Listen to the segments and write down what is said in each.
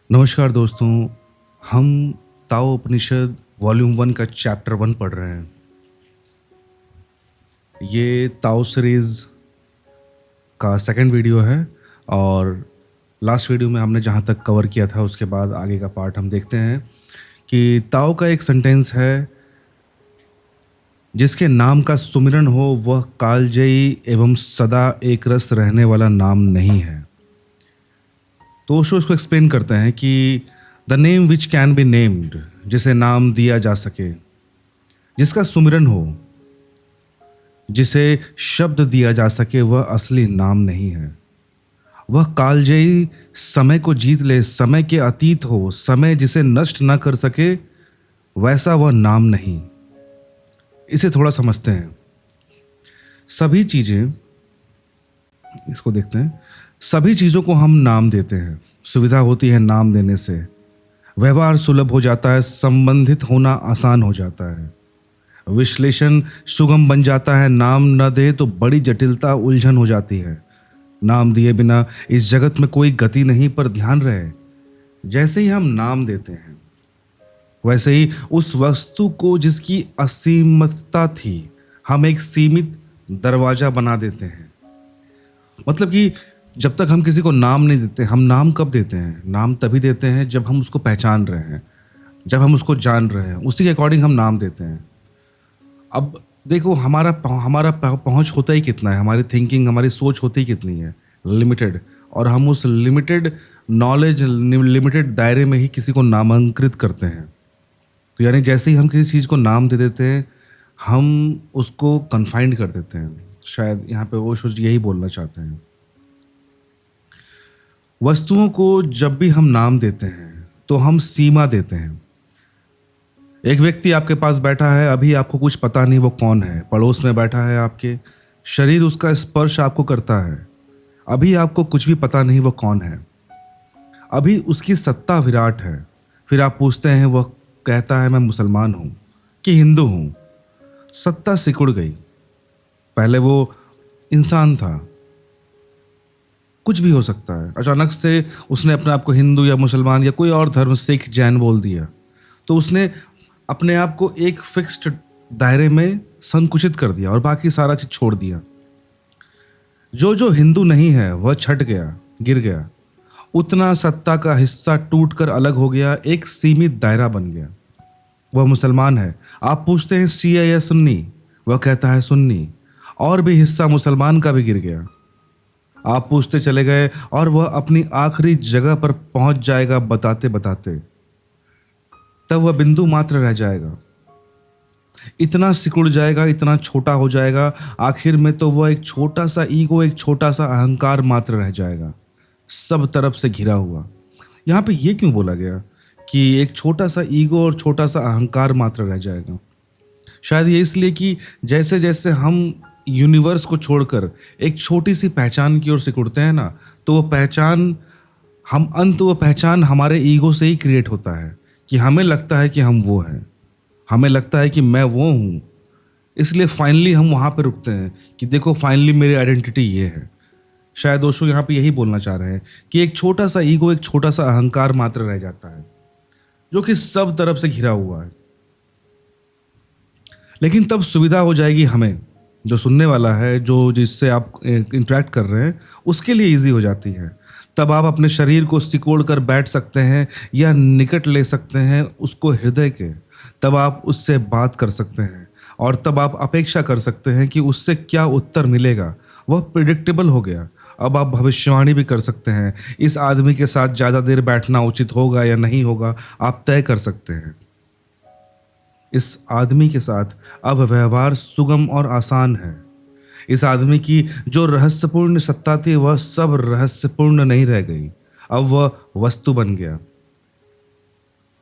नमस्कार दोस्तों। हम ताओ उपनिषद वॉल्यूम 1 का चैप्टर 1 पढ़ रहे हैं। ये ताओ सीरीज़ का सेकंड वीडियो है और लास्ट वीडियो में हमने जहाँ तक कवर किया था उसके बाद आगे का पार्ट हम देखते हैं कि ताओ का एक सेंटेंस है, जिसके नाम का सुमिरन हो वह कालजयी एवं सदा एक रस रहने वाला नाम नहीं है। तो ओशो इसको एक्सप्लेन करते हैं कि the name which can be named, जिसे नाम दिया जा सके, जिसका सुमिरन हो, जिसे शब्द दिया जा सके, वह असली नाम नहीं है। वह कालजयी, समय को जीत ले, समय के अतीत हो, समय जिसे नष्ट न कर सके, वैसा वह नाम नहीं। इसे थोड़ा समझते हैं। सभी चीज़ें, इसको देखते हैं। सभी चीज़ों को हम नाम देते हैं। सुविधा होती है नाम देने से, व्यवहार सुलभ हो जाता है, संबंधित होना आसान हो जाता है, विश्लेषण सुगम बन जाता है। नाम न दे तो बड़ी जटिलता, उलझन हो जाती है। नाम दिए बिना इस जगत में कोई गति नहीं। पर ध्यान रहे, जैसे ही हम नाम देते हैं वैसे ही उस वस्तु को जिसकी असीमतता थी, हम एक सीमित दरवाजा बना देते हैं। मतलब कि जब तक हम किसी को नाम नहीं देते, हम नाम कब देते हैं? नाम तभी देते हैं जब हम उसको पहचान रहे हैं, जब हम उसको जान रहे हैं, उसी के अकॉर्डिंग हम नाम देते हैं। अब देखो, हमारा पहुंच होता ही कितना है, हमारी थिंकिंग, हमारी सोच होती ही कितनी है, लिमिटेड। और हम उस लिमिटेड नॉलेज, लिमिटेड दायरे में ही किसी को नामांकित करते हैं। तो यानी जैसे ही हम किसी चीज़ को नाम दे देते हैं, हम उसको कन्फाइंड कर देते हैं। शायद यहाँ पे वो सोच यही बोलना चाहते हैं। वस्तुओं को जब भी हम नाम देते हैं तो हम सीमा देते हैं। एक व्यक्ति आपके पास बैठा है, अभी आपको कुछ पता नहीं वो कौन है। पड़ोस में बैठा है आपके, शरीर उसका स्पर्श आपको करता है, अभी आपको कुछ भी पता नहीं वो कौन है। अभी उसकी सत्ता विराट है। फिर आप पूछते हैं, वह कहता है मैं मुसलमान हूँ कि हिंदू हूँ। सत्ता सिकुड़ गई। पहले वो इंसान था, कुछ भी हो सकता है। अचानक से उसने अपने आप को हिंदू या मुसलमान या कोई और धर्म, सिख, जैन बोल दिया, तो उसने अपने आप को एक फिक्स्ड दायरे में संकुचित कर दिया और बाकी सारा चीज छोड़ दिया। जो जो हिंदू नहीं है वह छट गया, गिर गया। उतना सत्ता का हिस्सा टूट कर अलग हो गया, एक सीमित दायरा बन गया। वह मुसलमान है। आप पूछते हैं शिया या सुन्नी, वह कहता है सुन्नी। और भी हिस्सा मुसलमान का भी गिर गया। आप पूछते चले गए और वह अपनी आखिरी जगह पर पहुंच जाएगा, बताते बताते। तब वह बिंदु मात्र रह जाएगा। इतना सिकुड़ जाएगा, इतना छोटा हो जाएगा, आखिर में तो वह एक छोटा सा ईगो, एक छोटा सा अहंकार मात्र रह जाएगा, सब तरफ से घिरा हुआ। यहाँ पे ये क्यों बोला गया कि एक छोटा सा ईगो और छोटा सा अहंकार मात्र रह जाएगा? शायद ये इसलिए कि जैसे जैसे हम यूनिवर्स को छोड़कर एक छोटी सी पहचान की ओर सिकुड़ते हैं ना, तो वो पहचान हमारे ईगो से ही क्रिएट होता है कि हमें लगता है कि हम वो हैं, हमें लगता है कि मैं वो हूँ। इसलिए फाइनली हम वहाँ पे रुकते हैं कि देखो, फाइनली मेरी आइडेंटिटी ये है। शायद ओशो यहाँ पे यही बोलना चाह रहे हैं कि एक छोटा सा ईगो, एक छोटा सा अहंकार मात्र रह जाता है, जो कि सब तरफ से घिरा हुआ है। लेकिन तब सुविधा हो जाएगी हमें, जो सुनने वाला है, जो जिससे आप इंटरेक्ट कर रहे हैं, उसके लिए इजी हो जाती है। तब आप अपने शरीर को सिकोड़ कर बैठ सकते हैं या निकट ले सकते हैं उसको हृदय के। तब आप उससे बात कर सकते हैं और तब आप अपेक्षा कर सकते हैं कि उससे क्या उत्तर मिलेगा। वह प्रिडिक्टेबल हो गया। अब आप भविष्यवाणी भी कर सकते हैं। इस आदमी के साथ ज़्यादा देर बैठना उचित होगा या नहीं होगा, आप तय कर सकते हैं। इस आदमी के साथ अब व्यवहार सुगम और आसान है। इस आदमी की जो रहस्यपूर्ण सत्ता थी, वह सब रहस्यपूर्ण नहीं रह गई, अब वह वस्तु बन गया।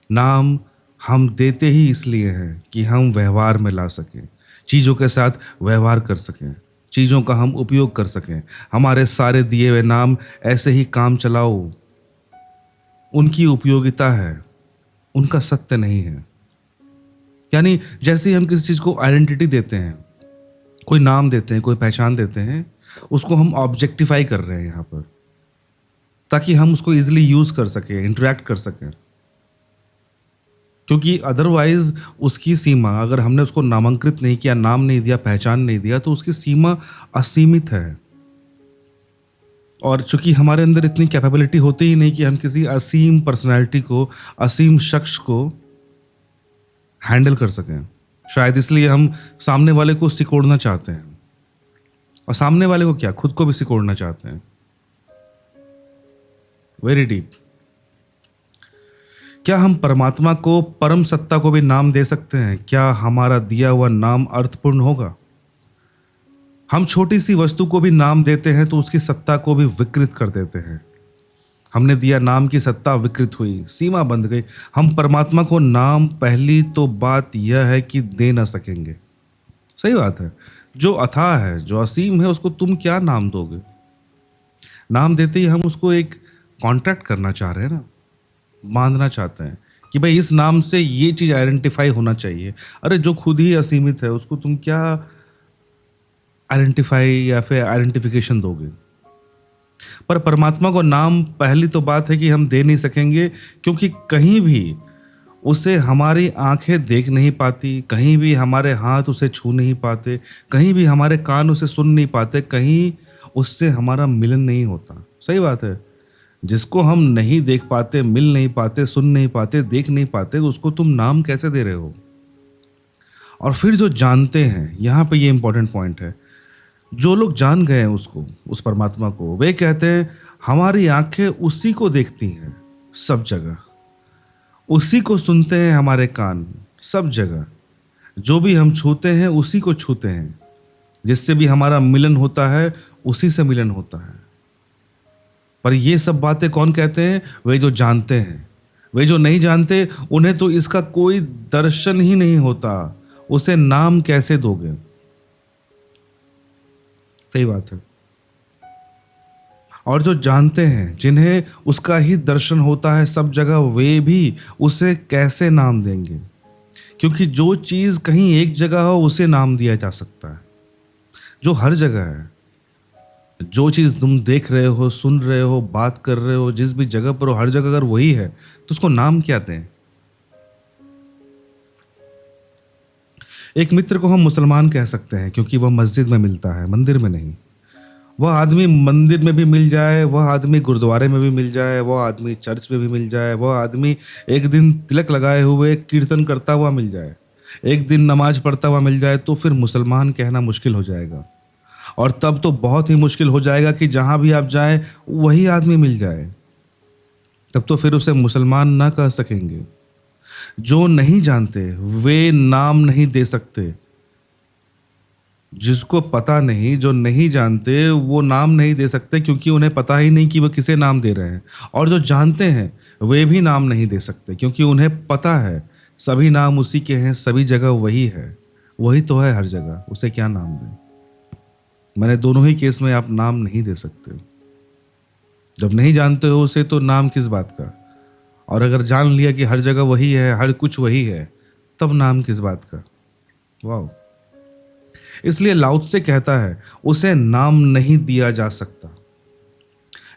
नाम हम देते ही इसलिए हैं कि हम व्यवहार में ला सकें, चीज़ों के साथ व्यवहार कर सकें, चीज़ों का हम उपयोग कर सकें। हमारे सारे दिए हुए नाम ऐसे ही काम चलाओ, उनकी उपयोगिता है, उनका सत्य नहीं है। यानी जैसे ही हम किसी चीज़ को आइडेंटिटी देते हैं, कोई नाम देते हैं, कोई पहचान देते हैं, उसको हम ऑब्जेक्टिफाई कर रहे हैं यहाँ पर। ताकि हम उसको ईजिली यूज़ कर सकें, इंटरैक्ट कर सकें। क्योंकि अदरवाइज़ उसकी सीमा, अगर हमने उसको नामांकित नहीं किया, नाम नहीं दिया, पहचान नहीं दिया, तो उसकी सीमा असीमित है। और चूँकि हमारे अंदर इतनी कैपेबिलिटी होती ही नहीं कि हम किसी असीम पर्सनैलिटी को, असीम शख्स को हैंडल कर सकें। शायद इसलिए हम सामने वाले को सिकोड़ना चाहते हैं, और सामने वाले को क्या, खुद को भी सिकोड़ना चाहते हैं। Very deep. क्या हम परमात्मा को, परम सत्ता को भी नाम दे सकते हैं? क्या हमारा दिया हुआ नाम अर्थपूर्ण होगा? हम छोटी सी वस्तु को भी नाम देते हैं तो उसकी सत्ता को भी विकृत कर देते हैं। हमने दिया नाम की सत्ता विकृत हुई, सीमा बंध गई। हम परमात्मा को नाम, पहली तो बात यह है कि दे ना सकेंगे। सही बात है। जो अथाह है, जो असीम है, उसको तुम क्या नाम दोगे? नाम देते ही हम उसको एक कॉन्ट्रैक्ट करना चाह रहे हैं ना, बांधना चाहते हैं कि भाई इस नाम से ये चीज़ आइडेंटिफाई होना चाहिए। अरे जो खुद ही असीमित है उसको तुम क्या आइडेंटिफाई या फिर आइडेंटिफिकेशन दोगे? पर परमात्मा को नाम, पहली तो बात है कि हम दे नहीं सकेंगे, क्योंकि कहीं भी उसे हमारी आंखें देख नहीं पाती, कहीं भी हमारे हाथ उसे छू नहीं पाते, कहीं भी हमारे कान उसे सुन नहीं पाते, कहीं उससे हमारा मिलन नहीं होता। सही बात है। जिसको हम नहीं देख पाते, मिल नहीं पाते, सुन नहीं पाते, देख नहीं पाते, उसको तुम नाम कैसे दे रहे हो? और फिर जो जानते हैं, यहाँ पे ये इंपॉर्टेंट पॉइंट है, जो लोग जान गए हैं उसको, उस परमात्मा को, वे कहते हैं हमारी आंखें उसी को देखती हैं सब जगह, उसी को सुनते हैं हमारे कान सब जगह, जो भी हम छूते हैं उसी को छूते हैं, जिससे भी हमारा मिलन होता है उसी से मिलन होता है। पर ये सब बातें कौन कहते हैं? वे जो जानते हैं। वे जो नहीं जानते, उन्हें तो इसका कोई दर्शन ही नहीं होता, उसे नाम कैसे दोगे? सही बात है। और जो जानते हैं, जिन्हें उसका ही दर्शन होता है सब जगह, वे भी उसे कैसे नाम देंगे? क्योंकि जो चीज़ कहीं एक जगह हो उसे नाम दिया जा सकता है, जो हर जगह है। जो चीज़ तुम देख रहे हो, सुन रहे हो, बात कर रहे हो, जिस भी जगह पर हो, हर जगह अगर वही है तो उसको नाम क्या दें? एक मित्र को हम मुसलमान कह सकते हैं क्योंकि वह मस्जिद में मिलता है, मंदिर में नहीं। वह आदमी मंदिर में भी मिल जाए, वह आदमी गुरुद्वारे में भी मिल जाए, वह आदमी चर्च में भी मिल जाए, वह आदमी एक दिन तिलक लगाए हुए कीर्तन करता हुआ मिल जाए, एक दिन नमाज पढ़ता हुआ मिल जाए, तो फिर मुसलमान कहना मुश्किल हो जाएगा। और तब तो बहुत ही मुश्किल हो जाएगा कि जहाँ भी आप जाएं वही आदमी मिल जाए। तब तो फिर उसे मुसलमान ना कह सकेंगे। जो नहीं जानते वे नाम नहीं दे सकते। जिसको पता नहीं, जो नहीं जानते, वो नाम नहीं दे सकते क्योंकि उन्हें पता ही नहीं कि वो किसे नाम दे रहे हैं। और जो जानते हैं वे भी नाम नहीं दे सकते क्योंकि उन्हें पता है सभी नाम उसी के हैं, सभी जगह वही है, वही तो है हर जगह, उसे क्या नाम दें? मैंने दोनों ही केस में आप नाम नहीं दे सकते। जब नहीं जानते हो उसे तो नाम किस बात का, और अगर जान लिया कि हर जगह वही है, हर कुछ वही है, तब नाम किस बात का? वाह। इसलिए लाओ त्से कहता है उसे नाम नहीं दिया जा सकता।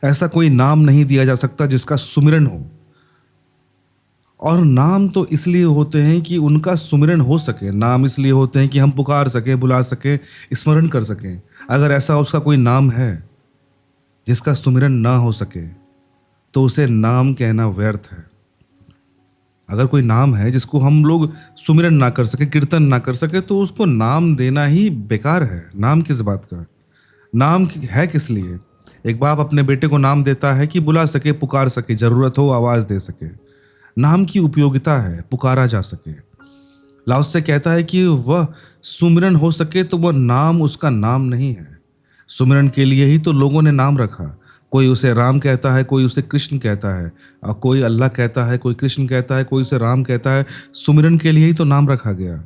ऐसा कोई नाम नहीं दिया जा सकता जिसका सुमिरन हो। और नाम तो इसलिए होते हैं कि उनका सुमिरन हो सके। नाम इसलिए होते हैं कि हम पुकार सकें, बुला सकें, स्मरण कर सकें। अगर ऐसा उसका कोई नाम है जिसका सुमिरन ना हो सके तो उसे नाम कहना व्यर्थ है। अगर कोई नाम है जिसको हम लोग सुमिरन ना कर सके, कीर्तन ना कर सके, तो उसको नाम देना ही बेकार है। नाम किस बात का? नाम है किस लिए? एक बाप अपने बेटे को नाम देता है कि बुला सके, पुकार सके, जरूरत हो आवाज दे सके। नाम की उपयोगिता है, पुकारा जा सके। लाओ त्से कहता है कि वह सुमिरन हो सके तो वह नाम उसका नाम नहीं है। सुमिरन के लिए ही तो लोगों ने नाम रखा। कोई उसे राम कहता है, कोई उसे कृष्ण कहता है, और कोई अल्लाह कहता है, कोई कृष्ण कहता है, कोई उसे राम कहता है। सुमिरन के लिए ही तो नाम रखा गया,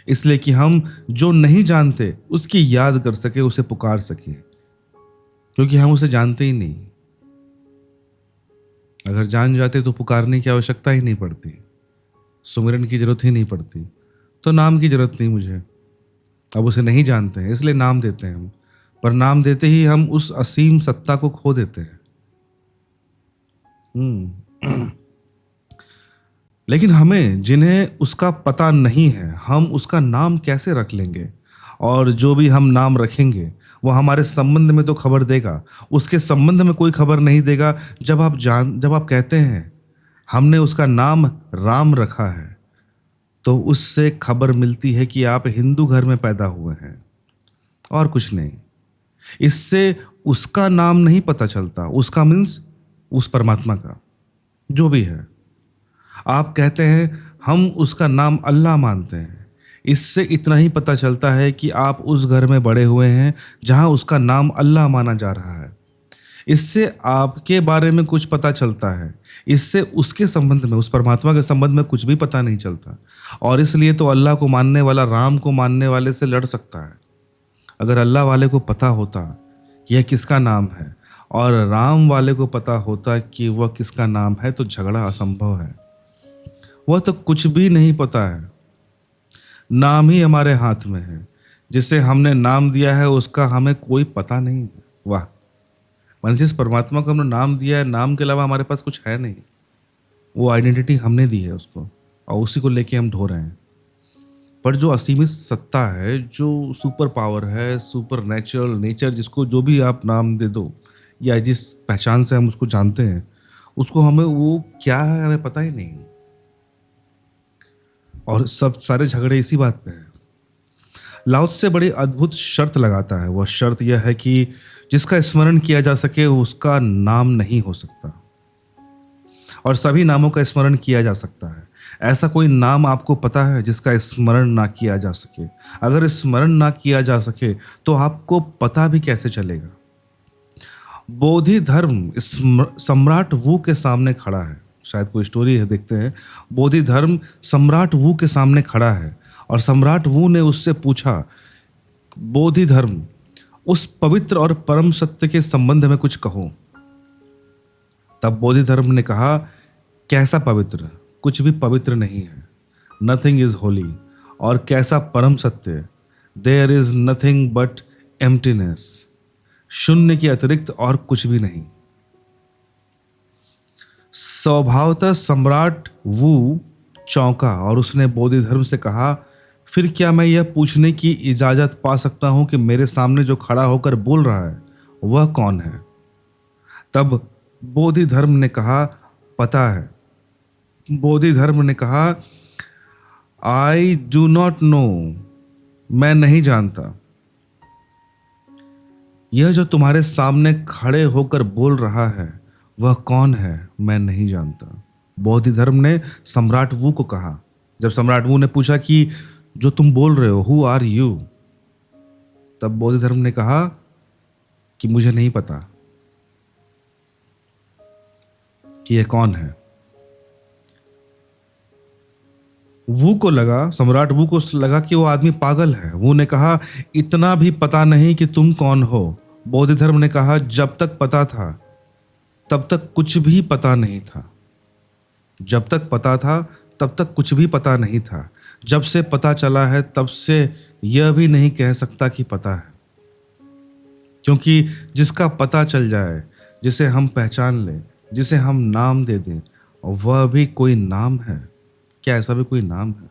इसलिए कि हम जो नहीं जानते उसकी याद कर सके, उसे पुकार सके, क्योंकि हम उसे जानते ही नहीं। अगर जान जाते तो पुकारने की आवश्यकता ही नहीं पड़ती, सुमिरन की जरूरत ही नहीं पड़ती, तो नाम की जरूरत नहीं मुझे। अब उसे नहीं जानते हैं, इसलिए नाम देते हैं हम। पर नाम देते ही हम उस असीम सत्ता को खो देते हैं। हम्म। लेकिन हमें जिन्हें उसका पता नहीं है, हम उसका नाम कैसे रख लेंगे? और जो भी हम नाम रखेंगे, वो हमारे संबंध में तो खबर देगा, उसके संबंध में कोई खबर नहीं देगा। जब आप कहते हैं, हमने उसका नाम राम रखा है, तो उससे खबर मिलती है कि आप हिंदू घर में पैदा हुए हैं, और कुछ नहीं। इससे उसका नाम नहीं पता चलता, उसका मीन्स उस परमात्मा का, जो भी है। आप कहते हैं हम उसका नाम अल्लाह मानते हैं, इससे इतना ही पता चलता है कि आप उस घर में बड़े हुए हैं जहां उसका नाम अल्लाह माना जा रहा है। इससे आपके बारे में कुछ पता चलता है, इससे उसके संबंध में, उस परमात्मा के संबंध में कुछ भी पता नहीं चलता। और इसलिए तो अल्लाह को मानने वाला राम को मानने वाले से लड़ सकता है। अगर अल्लाह वाले को पता होता कि यह किसका नाम है, और राम वाले को पता होता कि वह किसका नाम है, तो झगड़ा असंभव है। वह तो कुछ भी नहीं पता है, नाम ही हमारे हाथ में है। जिसे हमने नाम दिया है उसका हमें कोई पता नहीं है। वाह! मैंने जिस परमात्मा को हमने नाम दिया है, नाम के अलावा हमारे पास कुछ है नहीं। वो आइडेंटिटी हमने दी है उसको, और उसी को लेके हम ढो रहे हैं। पर जो असीमित सत्ता है, जो सुपर पावर है, सुपर नेचुरल नेचर, जिसको जो भी आप नाम दे दो, या जिस पहचान से हम उसको जानते हैं, उसको हमें वो क्या है हमें पता ही नहीं। और सब सारे झगड़े इसी बात पे हैं। लाओ से बड़ी अद्भुत शर्त लगाता है। वह शर्त यह है कि जिसका स्मरण किया जा सके उसका नाम नहीं हो सकता, और सभी नामों का स्मरण किया जा सकता है। ऐसा कोई नाम आपको पता है जिसका स्मरण ना किया जा सके? अगर स्मरण ना किया जा सके तो आपको पता भी कैसे चलेगा? बोधि धर्म सम्राट वू के सामने खड़ा है। शायद कोई स्टोरी है, देखते हैं। बोधि धर्म सम्राट वू के सामने खड़ा है, और सम्राट वू ने उससे पूछा, बोधि धर्म, उस पवित्र और परम सत्य के संबंध में कुछ कहो। तब बोधि धर्म ने कहा, कैसा पवित्र? कुछ भी पवित्र नहीं है। Nothing is holy. और कैसा परम सत्य? There is nothing but emptiness. शून्य के अतिरिक्त और कुछ भी नहीं। स्वभावतः सम्राट वू चौंका, और उसने बोधि धर्म से कहा, फिर क्या मैं यह पूछने की इजाजत पा सकता हूं कि मेरे सामने जो खड़ा होकर बोल रहा है वह कौन है? तब बोधि धर्म ने कहा, पता है। बोधि धर्म ने कहा, आई डू नॉट नो, मैं नहीं जानता। यह जो तुम्हारे सामने खड़े होकर बोल रहा है वह कौन है, मैं नहीं जानता। बोधि धर्म ने सम्राट वू को कहा। जब सम्राट वू ने पूछा कि जो तुम बोल रहे हो, हु आर यू, तब बोधि धर्म ने कहा कि मुझे नहीं पता कि यह कौन है। वू को लगा, सम्राट वू को लगा कि वो आदमी पागल है। वू ने कहा, इतना भी पता नहीं कि तुम कौन हो? बोधि धर्म ने कहा, जब तक पता था तब तक कुछ भी पता नहीं था। जब तक पता था तब तक कुछ भी पता नहीं था। जब से पता चला है तब से यह भी नहीं कह सकता कि पता है। क्योंकि जिसका पता चल जाए, जिसे हम पहचान लें, जिसे हम नाम दे दें, वह भी कोई नाम है। क्या ऐसा भी कोई नाम है?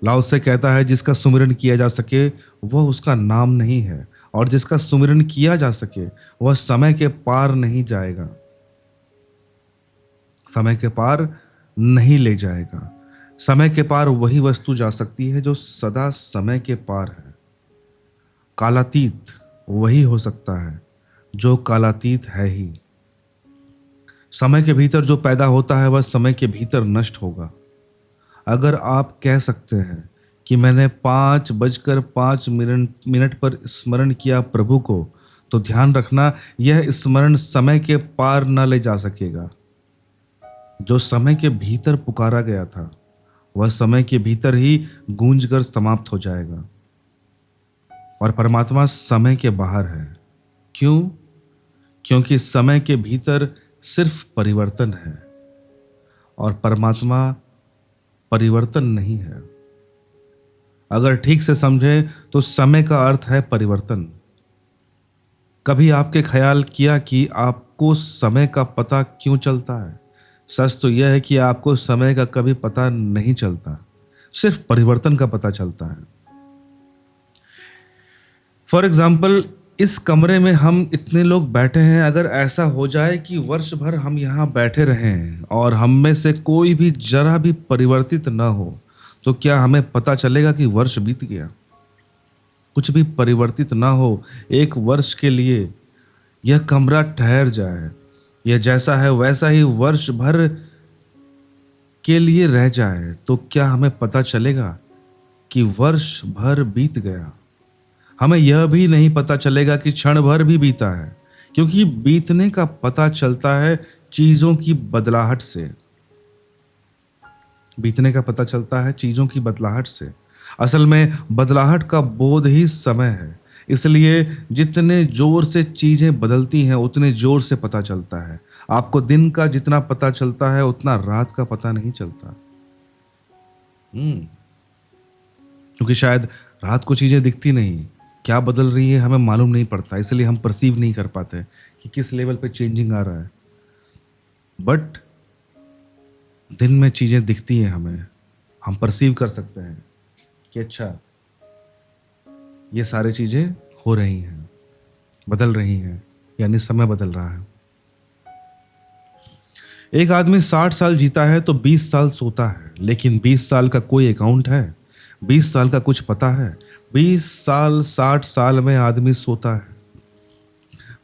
लाओ से कहता है, जिसका सुमिरन किया जा सके वह उसका नाम नहीं है, और जिसका सुमिरन किया जा सके वह समय के पार नहीं जाएगा, समय के पार नहीं ले जाएगा। समय के पार वही वस्तु जा सकती है जो सदा समय के पार है। कालातीत वही हो सकता है जो कालातीत है ही। समय के भीतर जो पैदा होता है वह समय के भीतर नष्ट होगा। अगर आप कह सकते हैं कि मैंने 5:05 पर स्मरण किया प्रभु को, तो ध्यान रखना, यह स्मरण समय के पार न ले जा सकेगा। जो समय के भीतर पुकारा गया था वह समय के भीतर ही गूंज कर समाप्त हो जाएगा। और परमात्मा समय के बाहर है। क्यों? क्योंकि समय के भीतर सिर्फ परिवर्तन है, और परमात्मा परिवर्तन नहीं है। अगर ठीक से समझें तो समय का अर्थ है परिवर्तन। कभी आपके ख्याल किया कि आप आपको समय का पता क्यों चलता है? सच तो यह है कि आपको समय का कभी पता नहीं चलता, सिर्फ परिवर्तन का पता चलता है। फॉर एग्जाम्पल, इस कमरे में हम इतने लोग बैठे हैं, अगर ऐसा हो जाए कि वर्ष भर हम यहाँ बैठे रहें और हम में से कोई भी जरा भी परिवर्तित न हो, तो क्या हमें पता चलेगा कि वर्ष बीत गया? कुछ भी परिवर्तित ना हो, एक वर्ष के लिए यह कमरा ठहर जाए, यह जैसा है वैसा ही वर्ष भर के लिए रह जाए, तो क्या हमें पता चलेगा कि वर्ष भर बीत गया? हमें यह भी नहीं पता चलेगा कि क्षण भर भी बीता है, क्योंकि बीतने का पता चलता है चीजों की बदलाहट से। बीतने का पता चलता है चीजों की बदलाहट से। असल में बदलाहट का बोध ही समय है। इसलिए जितने जोर से चीजें बदलती हैं उतने जोर से पता चलता है। आपको दिन का जितना पता चलता है उतना रात का पता नहीं चलता। क्योंकि शायद रात को चीजें दिखती नहीं, क्या बदल रही है हमें मालूम नहीं पड़ता, इसलिए हम परसीव नहीं कर पाते कि किस लेवल पे चेंजिंग आ रहा है। बट दिन में चीजें दिखती हैं हमें, हम परसीव कर सकते हैं कि अच्छा ये सारी चीजें हो रही हैं, बदल रही हैं, यानी समय बदल रहा है। एक आदमी 60 साल जीता है तो 20 साल सोता है, लेकिन 20 साल का कोई अकाउंट है? 20 साल का कुछ पता है? 20 साल 60 साल में आदमी सोता है,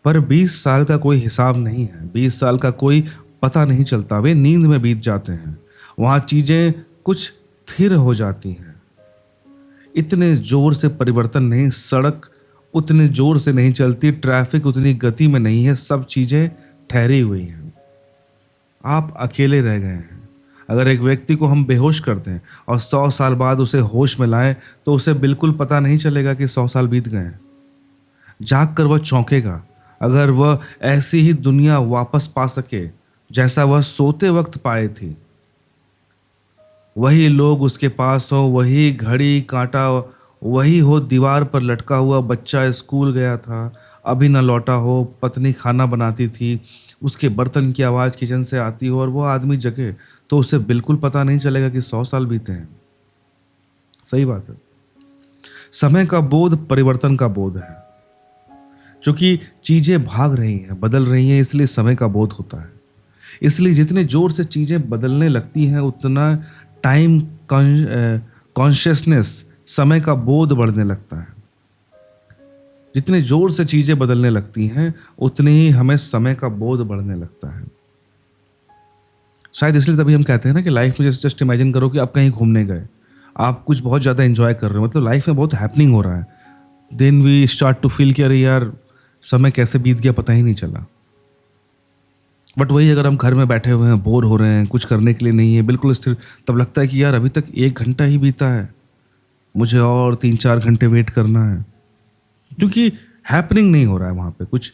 पर 20 साल का कोई हिसाब नहीं है। 20 साल का कोई पता नहीं चलता, वे नींद में बीत जाते हैं। वहां चीजें कुछ स्थिर हो जाती हैं। इतने जोर से परिवर्तन नहीं, सड़क उतने जोर से नहीं चलती, ट्रैफिक उतनी गति में नहीं है, सब चीजें ठहरी हुई हैं। आप अकेले रह गए हैं। अगर एक व्यक्ति को हम बेहोश कर दें और 100 साल बाद उसे होश में लाएं, तो उसे बिल्कुल पता नहीं चलेगा कि 100 साल बीत गए हैं। जाग कर वह चौंकेगा अगर वह ऐसी ही दुनिया वापस पा सके जैसा वह सोते वक्त पाए थी। वही लोग उसके पास हो, वही घड़ी कांटा वही हो, दीवार पर लटका हुआ बच्चा स्कूल गया था अभी न लौटा हो, पत्नी खाना बनाती थी, उसके बर्तन की आवाज़ किचन से आती हो और वो आदमी जगे, तो उसे बिल्कुल पता नहीं चलेगा कि 100 साल बीते हैं। सही बात है। समय का बोध परिवर्तन का बोध है। क्योंकि चीजें भाग रही हैं, बदल रही हैं, इसलिए समय का बोध होता है। इसलिए जितने जोर से चीजें बदलने लगती हैं उतना टाइम कॉन्शियसनेस, समय का बोध बढ़ने लगता है। जितने जोर से चीजें बदलने लगती हैं उतने ही हमें समय का बोध बढ़ने लगता है। शायद इसलिए तभी हम कहते हैं ना कि लाइफ में जस्ट इमेजिन करो कि आप कहीं घूमने गए, आप कुछ बहुत ज़्यादा एंजॉय कर रहे हो, मतलब लाइफ में बहुत हैपनिंग हो रहा है, then we start to feel कि अरे यार समय कैसे बीत गया पता ही नहीं चला। बट वही अगर हम घर में बैठे हुए हैं, बोर हो रहे हैं, कुछ करने के लिए नहीं है, बिल्कुल स्थिर, तब लगता है कि यार अभी तक 1 घंटा ही बीता है, मुझे और 3-4 घंटे वेट करना है, क्योंकि हैपनिंग नहीं हो रहा है वहाँ पे कुछ।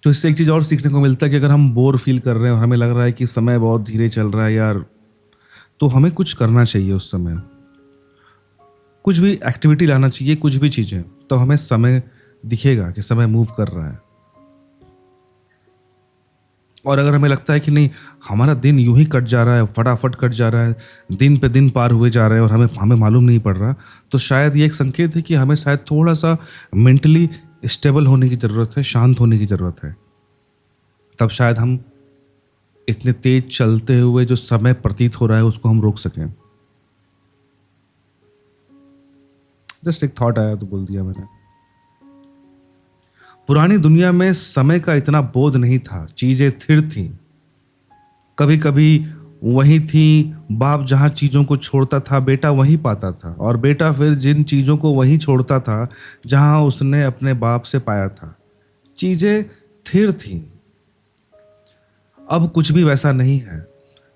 तो इससे एक चीज़ और सीखने को मिलता है कि अगर हम बोर फील कर रहे हैं और हमें लग रहा है कि समय बहुत धीरे चल रहा है यार, तो हमें कुछ करना चाहिए उस समय, कुछ भी एक्टिविटी लाना चाहिए, कुछ भी चीज़ें, तो हमें समय दिखेगा कि समय मूव कर रहा है। और अगर हमें लगता है कि नहीं हमारा दिन यूं ही कट जा रहा है, फटाफट कट जा रहा है, दिन पे दिन पार हुए जा रहे हैं और हमें हमें मालूम नहीं पड़ रहा, तो शायद ये एक संकेत है कि हमें शायद थोड़ा सा मेंटली स्टेबल होने की ज़रूरत है, शांत होने की ज़रूरत है। तब शायद हम इतने तेज चलते हुए जो समय प्रतीत हो रहा है उसको हम रोक सकें। जस्ट एक थॉट आया तो बोल दिया मैंने। पुरानी दुनिया में समय का इतना बोध नहीं था, चीजें स्थिर थी, कभी कभी वही थी। बाप जहां चीजों को छोड़ता था बेटा वहीं पाता था, और बेटा फिर जिन चीजों को वहीं छोड़ता था जहां उसने अपने बाप से पाया था। चीजें स्थिर थी। अब कुछ भी वैसा नहीं है।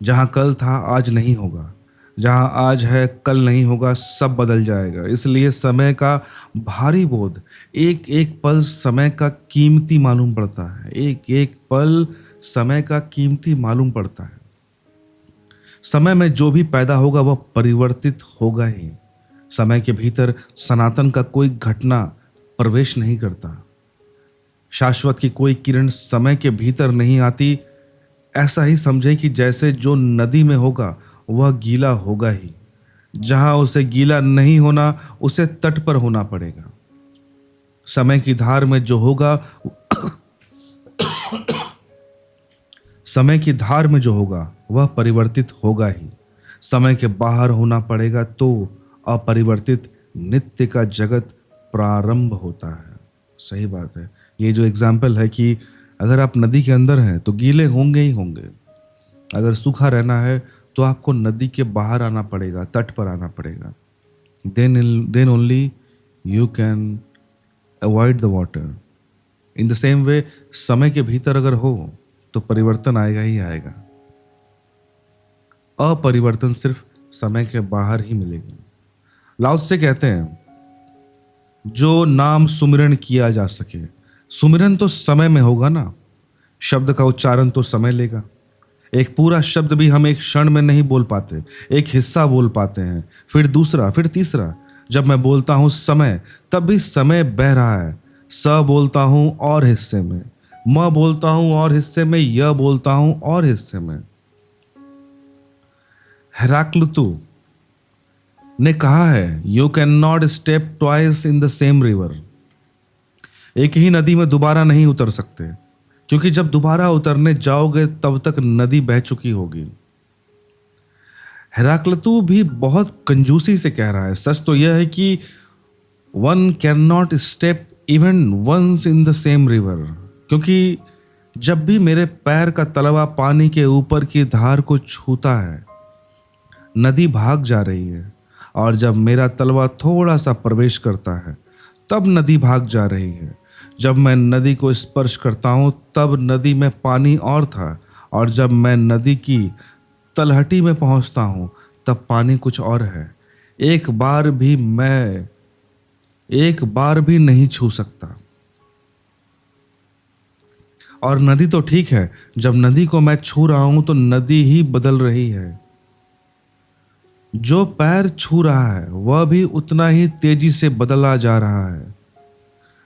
जहां कल था आज नहीं होगा, जहां आज है कल नहीं होगा, सब बदल जाएगा। इसलिए समय का भारी बोध, एक एक पल समय का कीमती मालूम पड़ता है, एक एक पल समय का कीमती मालूम पड़ता है। समय में जो भी पैदा होगा वह परिवर्तित होगा ही। समय के भीतर सनातन का कोई घटना प्रवेश नहीं करता। शाश्वत की कोई किरण समय के भीतर नहीं आती। ऐसा ही समझे कि जैसे जो नदी में होगा वह गीला होगा ही। जहां उसे गीला नहीं होना, उसे तट पर होना पड़ेगा। समय की धार में जो होगा समय की धार में जो होगा वह परिवर्तित होगा ही। समय के बाहर होना पड़ेगा तो अपरिवर्तित नित्य का जगत प्रारंभ होता है। सही बात है। ये जो एग्जाम्पल है कि अगर आप नदी के अंदर हैं तो गीले होंगे ही होंगे। अगर सूखा रहना है तो आपको नदी के बाहर आना पड़ेगा, तट पर आना पड़ेगा। Then only you can avoid the water. In the same way समय के भीतर अगर हो तो परिवर्तन आएगा ही आएगा। अपरिवर्तन सिर्फ समय के बाहर ही मिलेगा। लाओ से कहते हैं जो नाम सुमिरन किया जा सके। सुमिरन तो समय में होगा ना। शब्द का उच्चारण तो समय लेगा। एक पूरा शब्द भी हम एक क्षण में नहीं बोल पाते, एक हिस्सा बोल पाते हैं, फिर दूसरा, फिर तीसरा। जब मैं बोलता हूं समय, तब भी समय बह रहा है। स बोलता हूं और हिस्से में, म बोलता हूं और हिस्से में, य बोलता हूं और हिस्से में। हेराक्लितु ने कहा है you can not step twice in the same river. एक ही नदी में दोबारा नहीं उतर सकते, क्योंकि जब दोबारा उतरने जाओगे तब तक नदी बह चुकी होगी। हेराक्लितु भी बहुत कंजूसी से कह रहा है। सच तो यह है कि one can not step even once in the same river, क्योंकि जब भी मेरे पैर का तलवा पानी के ऊपर की धार को छूता है, नदी भाग जा रही है, और जब मेरा तलवा थोड़ा सा प्रवेश करता है तब नदी भाग जा रही है। जब मैं नदी को स्पर्श करता हूं तब नदी में पानी और था, और जब मैं नदी की तलहटी में पहुंचता हूं तब पानी कुछ और है। एक बार भी नहीं छू सकता। और नदी तो ठीक है, जब नदी को मैं छू रहा हूं तो नदी ही बदल रही है। जो पैर छू रहा है वह भी उतना ही तेजी से बदला जा रहा है।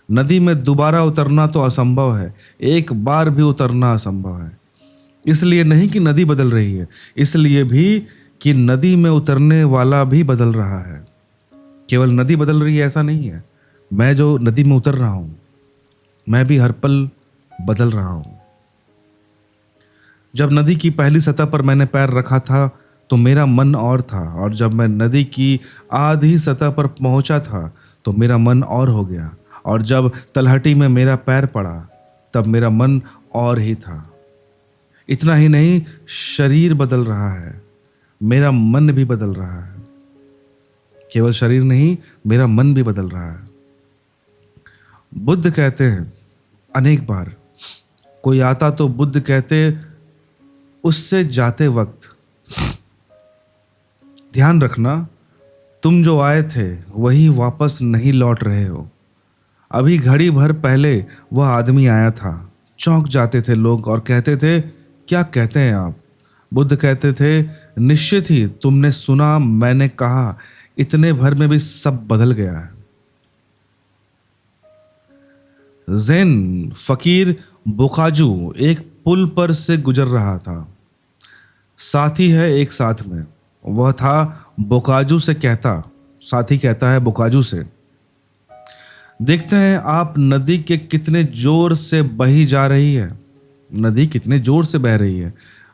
नदी में दोबारा उतरना तो असंभव है, एक बार भी उतरना असंभव है। इसलिए नहीं कि नदी बदल रही है, इसलिए भी कि नदी में उतरने वाला भी बदल रहा है। केवल नदी बदल रही है ऐसा नहीं है, मैं जो नदी में उतर रहा हूं मैं भी हर पल बदल रहा हूं। जब नदी की पहली सतह पर मैंने पैर रखा था तो मेरा मन और था, और जब मैं नदी की आधी सतह पर पहुंचा था तो मेरा मन और हो गया, और जब तलहटी में मेरा पैर पड़ा तब मेरा मन और ही था। इतना ही नहीं, शरीर बदल रहा है, मेरा मन भी बदल रहा है। केवल शरीर नहीं, मेरा मन भी बदल रहा है। बुद्ध कहते हैं अनेक बार, कोई आता तो बुद्ध कहते उससे जाते वक्त ध्यान रखना, तुम जो आए थे वही वापस नहीं लौट रहे हो। अभी घड़ी भर पहले वह आदमी आया था। चौंक जाते थे लोग और कहते थे क्या कहते हैं आप। बुद्ध कहते थे निश्चित ही तुमने सुना, मैंने कहा इतने भर में भी सब बदल गया है। ज़ेन फकीर बोकाजू एक पुल पर से गुजर रहा था। साथी है एक साथ में, वह था बोकाजू से कहता, साथी कहता है बोकाजू से, देखते हैं आप नदी के कितने जोर से बही जा रही है। नदी कितने जोर से बह रही है।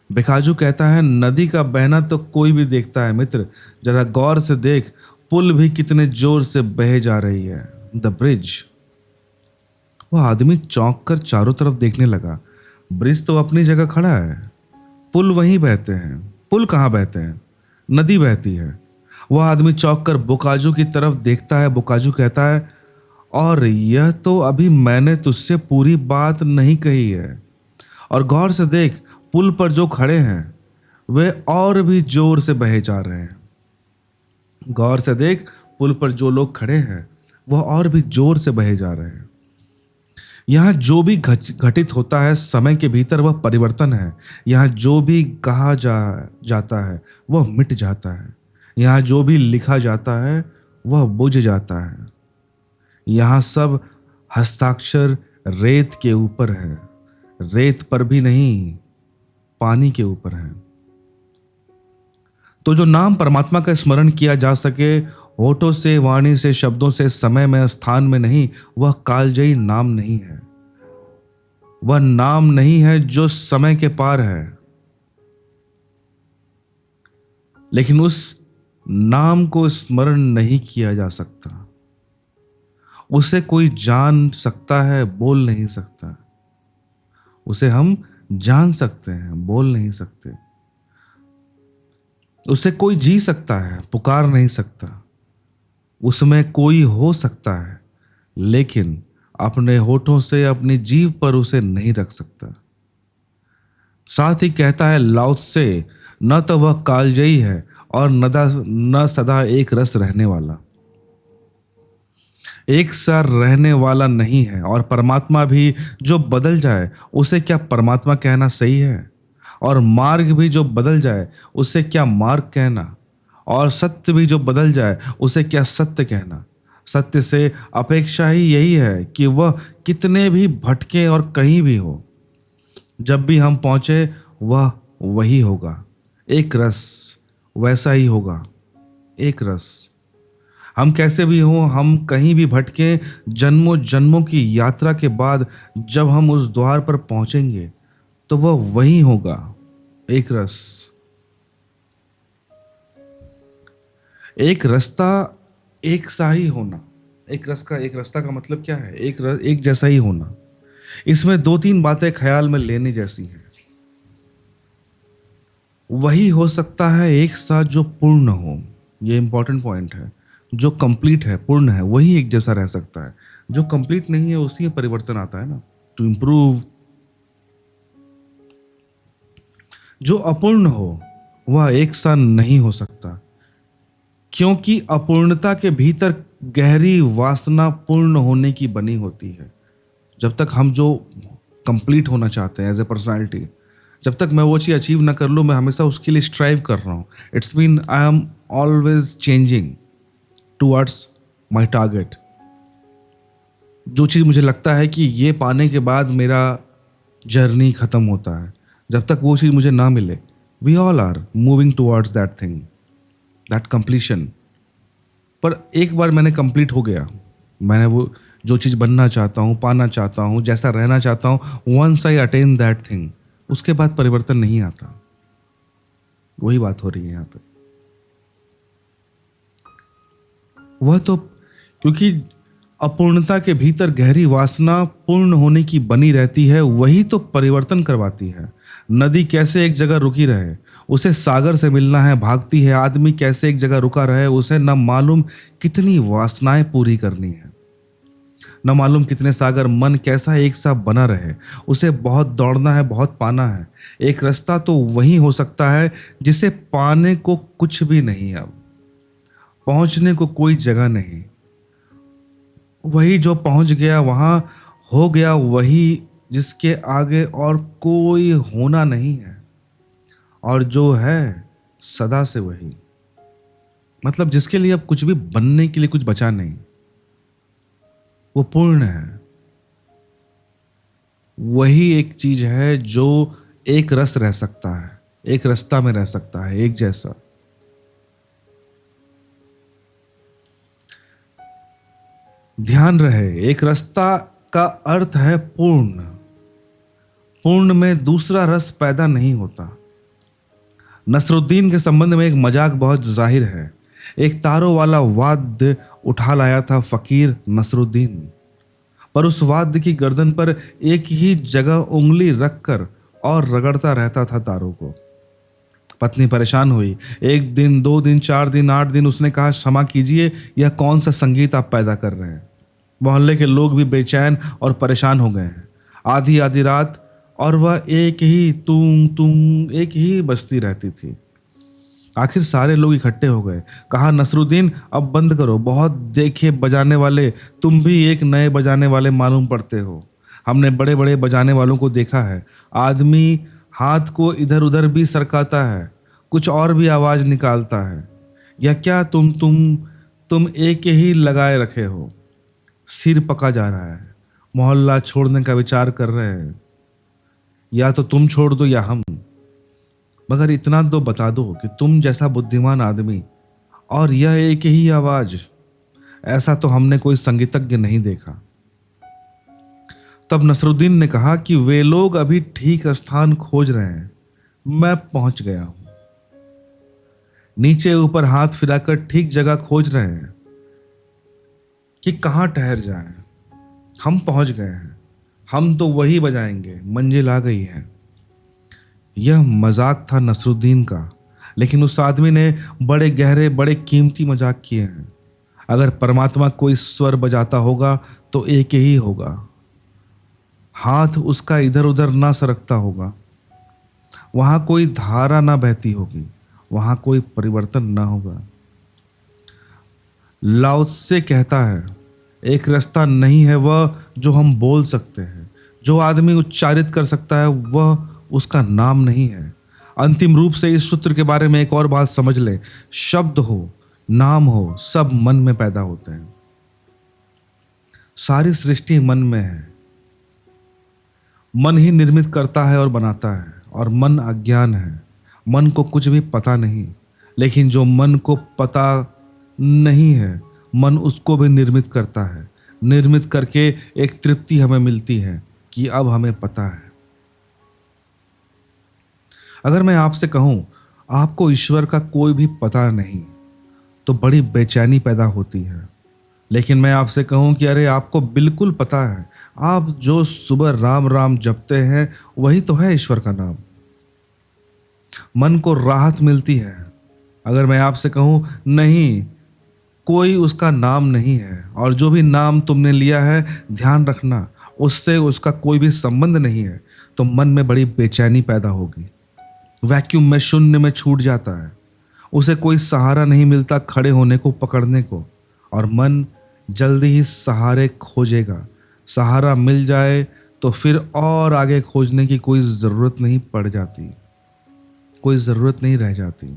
बोकाजू कहता है नदी का बहना तो कोई भी देखता है मित्र, जरा गौर से देख, पुल भी कितने जोर से बह जा रही है। The bridge. वह आदमी चौंक कर चारों तरफ देखने लगा। ब्रिज तो अपनी जगह खड़ा है, पुल वहीं बहते हैं। पुल कहाँ बहते हैं, नदी बहती है। वह आदमी चौंक कर बोकाजू की तरफ देखता है। बोकाजू कहता है और यह तो अभी मैंने तुझसे पूरी बात नहीं कही है, और गौर से देख, पुल पर जो खड़े हैं वे और भी जोर से बहे जा रहे हैं। गौर से देख, पुल पर जो लोग खड़े हैं वह और भी जोर से बहे जा रहे हैं। यहाँ जो भी घटित होता है समय के भीतर वह परिवर्तन है। यहाँ जो भी कहा जाता है वह मिट जाता है। यहाँ जो भी लिखा जाता है वह बुझ जाता है। यहाँ सब हस्ताक्षर रेत के ऊपर है, रेत पर भी नहीं, पानी के ऊपर है। तो जो नाम परमात्मा का स्मरण किया जा सके, होठों से, वाणी से, शब्दों से, समय में, स्थान में नहीं, वह कालजयी नाम नहीं है। वह नाम नहीं है जो समय के पार है, लेकिन उस नाम को स्मरण नहीं किया जा सकता। उसे कोई जान सकता है, बोल नहीं सकता। उसे हम जान सकते हैं, बोल नहीं सकते। उसे कोई जी सकता है, पुकार नहीं सकता। उसमें कोई हो सकता है, लेकिन अपने होठों से, अपनी जीभ पर उसे नहीं रख सकता। साथ ही कहता है लाओ त्से, न तो वह कालजयी है और न सदा एक रस रहने वाला। एक सा रहने वाला नहीं है। और परमात्मा भी जो बदल जाए, उसे क्या परमात्मा कहना सही है? और मार्ग भी जो बदल जाए, उसे क्या मार्ग कहना? और सत्य भी जो बदल जाए, उसे क्या सत्य कहना? सत्य से अपेक्षा ही यही है कि वह कितने भी भटके और कहीं भी हो, जब भी हम पहुंचे वह वही होगा, एक रस, वैसा ही होगा, एक रस। हम कैसे भी हों, हम कहीं भी भटके, जन्मों जन्मों की यात्रा के बाद जब हम उस द्वार पर पहुंचेंगे तो वह वही होगा, एक रस। एक रास्ता, एक सा ही होना। एक रास्ता का मतलब क्या है? एक जैसा ही होना। इसमें दो तीन बातें ख्याल में लेने जैसी हैं। वही हो सकता है एक साथ जो पूर्ण हो, ये इंपॉर्टेंट पॉइंट है। जो कंप्लीट है, पूर्ण है, वही एक जैसा रह सकता है। जो कंप्लीट नहीं है, उसी में परिवर्तन आता है ना, टू इम्प्रूव। जो अपूर्ण हो वह एक सा नहीं हो सकता, क्योंकि अपूर्णता के भीतर गहरी वासना पूर्ण होने की बनी होती है। जब तक हम जो कंप्लीट होना चाहते हैं एज ए पर्सनालिटी, जब तक मैं वो चीज़ अचीव ना कर लूँ, मैं हमेशा उसके लिए स्ट्राइव कर रहा हूँ। It's mean I am always changing towards my target. जो चीज़ मुझे लगता है कि ये पाने के बाद मेरा जर्नी ख़त्म होता है, जब तक वो चीज़ मुझे ना मिले, we all are moving towards that thing, that completion. पर एक बार मैंने कंप्लीट हो गया, मैंने वो जो चीज़ बनना चाहता हूँ, पाना चाहता हूँ, जैसा रहना चाहता हूँ, once I attain that thing, उसके बाद परिवर्तन नहीं आता। वही बात हो रही है यहाँ पे। वह तो क्योंकि अपूर्णता के भीतर गहरी वासना पूर्ण होने की बनी रहती है, वही तो परिवर्तन करवाती है। नदी कैसे एक जगह रुकी रहे, उसे सागर से मिलना है, भागती है। आदमी कैसे एक जगह रुका रहे, उसे न मालूम कितनी वासनाएं पूरी करनी है, न मालूम कितने सागर। मन कैसा एक सा बना रहे, उसे बहुत दौड़ना है, बहुत पाना है। एक रास्ता तो वही हो सकता है जिसे पाने को कुछ भी नहीं, अब पहुंचने को कोई जगह नहीं। वही जो पहुंच गया वहां हो गया वही, जिसके आगे और कोई होना नहीं है। और जो है सदा से वही, मतलब जिसके लिए अब कुछ भी बनने के लिए कुछ बचा नहीं, वो पूर्ण है। वही एक चीज है जो एक रस रह सकता है, एक रास्ता में रह सकता है, एक जैसा। ध्यान रहे, एक रास्ता का अर्थ है पूर्ण। पूर्ण में दूसरा रस पैदा नहीं होता। नसरुद्दीन के संबंध में एक मजाक बहुत जाहिर है। एक तारों वाला वाद्य उठा लाया था फकीर नसरुद्दीन, पर उस वाद्य की गर्दन पर एक ही जगह उंगली रखकर और रगड़ता रहता था तारों को। पत्नी परेशान हुई। एक दिन, 2 दिन, 4 दिन, 8 दिन उसने कहा, क्षमा कीजिए, यह कौन सा संगीत आप पैदा कर रहे हैं? मोहल्ले के लोग भी बेचैन और परेशान हो गए हैं। आधी आधी रात और वह एक ही तुम एक ही बजती रहती थी। आखिर सारे लोग इकट्ठे हो गए। कहा, नसरुद्दीन अब बंद करो, बहुत देखे बजाने वाले, तुम भी एक नए बजाने वाले मालूम पड़ते हो। हमने बड़े बड़े बजाने वालों को देखा है, आदमी हाथ को इधर उधर भी सरकाता है, कुछ और भी आवाज निकालता है। या क्या तुम एक ही लगाए रखे हो? सिर पका जा रहा है, मोहल्ला छोड़ने का विचार कर रहे हैं, या तो तुम छोड़ दो या हम। मगर इतना तो बता दो कि तुम जैसा बुद्धिमान आदमी और यह एक ही आवाज, ऐसा तो हमने कोई संगीतज्ञ नहीं देखा। तब नसरुद्दीन ने कहा कि वे लोग अभी ठीक स्थान खोज रहे हैं, मैं पहुंच गया हूं। नीचे ऊपर हाथ फिराकर ठीक जगह खोज रहे हैं कि कहां ठहर जाएं। हम पहुंच गए हैं, हम तो वही बजाएंगे, मंजिल आ गई है। यह मजाक था नसरुद्दीन का, लेकिन उस आदमी ने बड़े गहरे बड़े कीमती मजाक किए हैं। अगर परमात्मा कोई स्वर बजाता होगा तो एक ही होगा, हाथ उसका इधर उधर ना सरकता होगा, वहां कोई धारा ना बहती होगी, वहां कोई परिवर्तन ना होगा। लाओ त्से कहता है, एक रास्ता नहीं है वह जो हम बोल सकते हैं, जो आदमी उच्चारित कर सकता है वह उसका नाम नहीं है। अंतिम रूप से इस सूत्र के बारे में एक और बात समझ ले, शब्द हो, नाम हो, सब मन में पैदा होते हैं। सारी सृष्टि मन में है। मन ही निर्मित करता है और बनाता है, और मन अज्ञान है। मन को कुछ भी पता नहीं, लेकिन जो मन को पता नहीं है, मन उसको भी निर्मित करता है। निर्मित करके एक तृप्ति हमें मिलती है कि अब हमें पता है। अगर मैं आपसे कहूं आपको ईश्वर का कोई भी पता नहीं, तो बड़ी बेचैनी पैदा होती है। लेकिन मैं आपसे कहूं कि अरे आपको बिल्कुल पता है, आप जो सुबह राम राम जपते हैं वही तो है ईश्वर का नाम। मन को राहत मिलती है। अगर मैं आपसे कहूं नहीं, कोई उसका नाम नहीं है, और जो भी नाम तुमने लिया है ध्यान रखना उससे उसका कोई भी संबंध नहीं है, तो मन में बड़ी बेचैनी पैदा होगी। वैक्यूम में, शून्य में छूट जाता है। उसे कोई सहारा नहीं मिलता खड़े होने को, पकड़ने को, और मन जल्दी ही सहारे खोजेगा। सहारा मिल जाए तो फिर और आगे खोजने की कोई ज़रूरत नहीं पड़ जाती, कोई ज़रूरत नहीं रह जाती।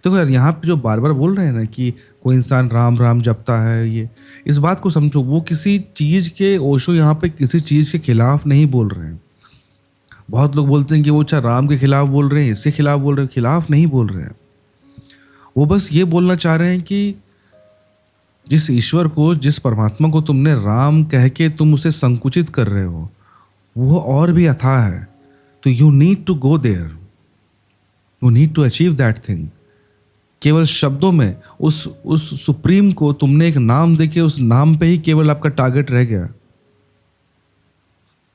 तो यार यहाँ पे जो बार बार बोल रहे हैं ना कि कोई इंसान राम राम जपता है, ये इस बात को समझो, वो किसी चीज़ के, ओशो यहाँ पे किसी चीज़ के खिलाफ नहीं बोल रहे हैं। बहुत लोग बोलते हैं कि वो चाहे राम के खिलाफ बोल रहे हैं, इसके खिलाफ बोल रहे हैं, खिलाफ नहीं बोल रहे हैं। वो बस ये बोलना चाह रहे हैं कि जिस ईश्वर को, जिस परमात्मा को तुमने राम कह के तुम उसे संकुचित कर रहे हो, वो और भी अथाह है। तो you need to go there, you need to achieve that thing. केवल शब्दों में उस सुप्रीम को तुमने एक नाम देके उस नाम पे ही केवल आपका टारगेट रह गया,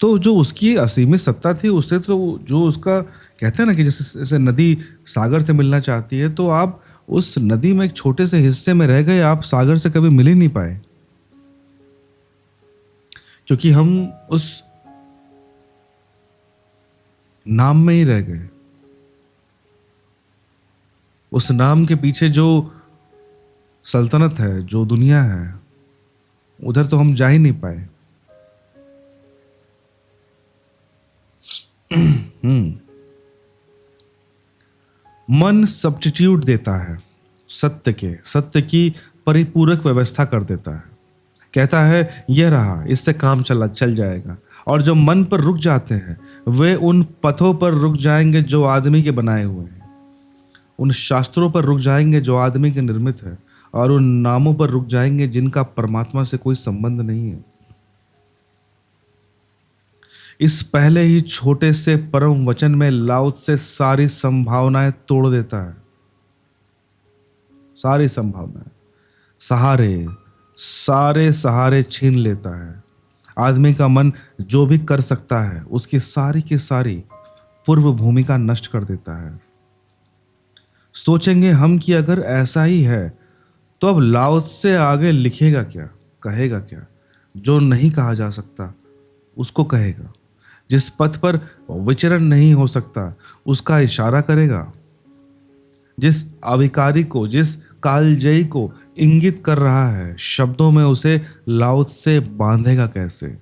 तो जो उसकी असीमित सत्ता थी उससे, तो जो उसका कहते हैं ना कि जैसे नदी सागर से मिलना चाहती है, तो आप उस नदी में एक छोटे से हिस्से में रह गए, आप सागर से कभी मिल ही नहीं पाए, क्योंकि हम उस नाम में ही रह गए। उस नाम के पीछे जो सल्तनत है, जो दुनिया है, उधर तो हम जा ही नहीं पाए। मन सब्स्टिट्यूट देता है सत्य की परिपूरक व्यवस्था कर देता है। कहता है यह रहा, इससे काम चल जाएगा। और जो मन पर रुक जाते हैं वे उन पथों पर रुक जाएंगे जो आदमी के बनाए हुए हैं, उन शास्त्रों पर रुक जाएंगे जो आदमी के निर्मित है, और उन नामों पर रुक जाएंगे जिनका परमात्मा से कोई संबंध नहीं है। इस पहले ही छोटे से परम वचन में लाओ से सारी संभावनाएं तोड़ देता है। सारी संभावनाएं, सारे सहारे छीन लेता है। आदमी का मन जो भी कर सकता है उसकी सारी की सारी पूर्व भूमिका नष्ट कर देता है। सोचेंगे हम कि अगर ऐसा ही है तो अब लाओ से आगे लिखेगा क्या, कहेगा क्या? जो नहीं कहा जा सकता उसको कहेगा, जिस पथ पर विचरण नहीं हो सकता उसका इशारा करेगा, जिस अविकारी को, जिस कालजयी को इंगित कर रहा है शब्दों में, उसे लाओ से बांधेगा कैसे?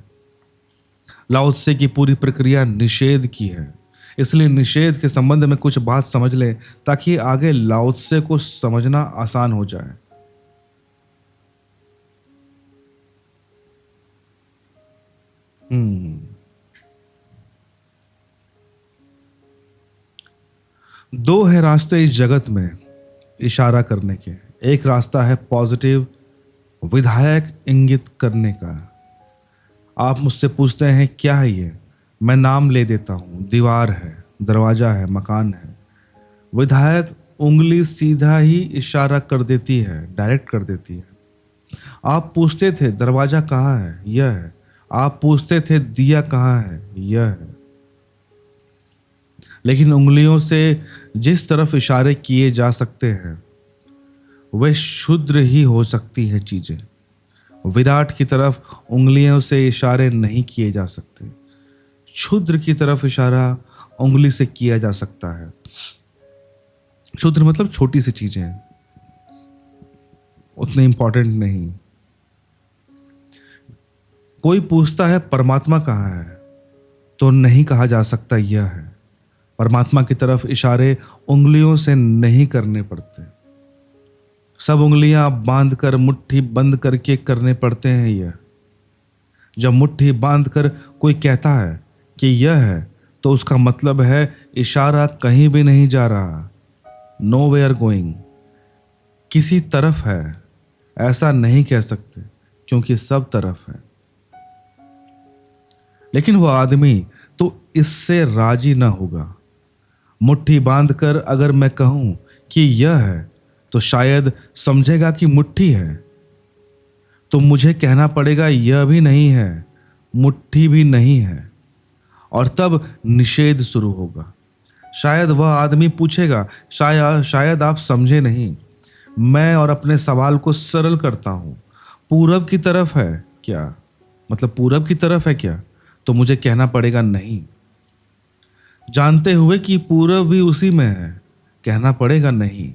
लाओ से की पूरी प्रक्रिया निषेध की है, इसलिए निषेध के संबंध में कुछ बात समझ लें ताकि आगे लाओ से को समझना आसान हो जाए। हम्म। दो है रास्ते इस जगत में इशारा करने के। एक रास्ता है पॉजिटिव, विधायक इंगित करने का। आप मुझसे पूछते हैं क्या है ये, मैं नाम ले देता हूँ। दीवार है, दरवाजा है, मकान है। विधायक उंगली सीधा ही इशारा कर देती है, डायरेक्ट कर देती है। आप पूछते थे दरवाजा कहाँ है, यह है। आप पूछते थे दिया कहाँ है, यह है। लेकिन उंगलियों से जिस तरफ इशारे किए जा सकते हैं वह क्षुद्र ही हो सकती है चीजें। विराट की तरफ उंगलियों से इशारे नहीं किए जा सकते। क्षुद्र की तरफ इशारा उंगली से किया जा सकता है। क्षुद्र मतलब छोटी सी चीजें, उतने इंपॉर्टेंट नहीं। कोई पूछता है परमात्मा कहाँ है, तो नहीं कहा जा सकता यह है। परमात्मा की तरफ इशारे उंगलियों से नहीं करने पड़ते। सब उंगलियां बांध कर मुट्ठी बंद करके करने पड़ते हैं यह। जब मुट्ठी बांध कर कोई कहता है कि यह है, तो उसका मतलब है इशारा कहीं भी नहीं जा रहा, नो वेयर गोइंग, किसी तरफ है। ऐसा नहीं कह सकते क्योंकि सब तरफ है। लेकिन वो आदमी तो इससे राजी ना होगा। मुट्ठी बांधकर अगर मैं कहूं कि यह है, तो शायद समझेगा कि मुट्ठी है। तो मुझे कहना पड़ेगा यह भी नहीं है, मुट्ठी भी नहीं है, और तब निषेध शुरू होगा। शायद वह आदमी पूछेगा, शायद आप समझे नहीं, मैं और अपने सवाल को सरल करता हूं, पूरब की तरफ है क्या, मतलब पूरब की तरफ है क्या। तो मुझे कहना पड़ेगा नहीं, जानते हुए कि पूरब भी उसी में है। कहना पड़ेगा नहीं,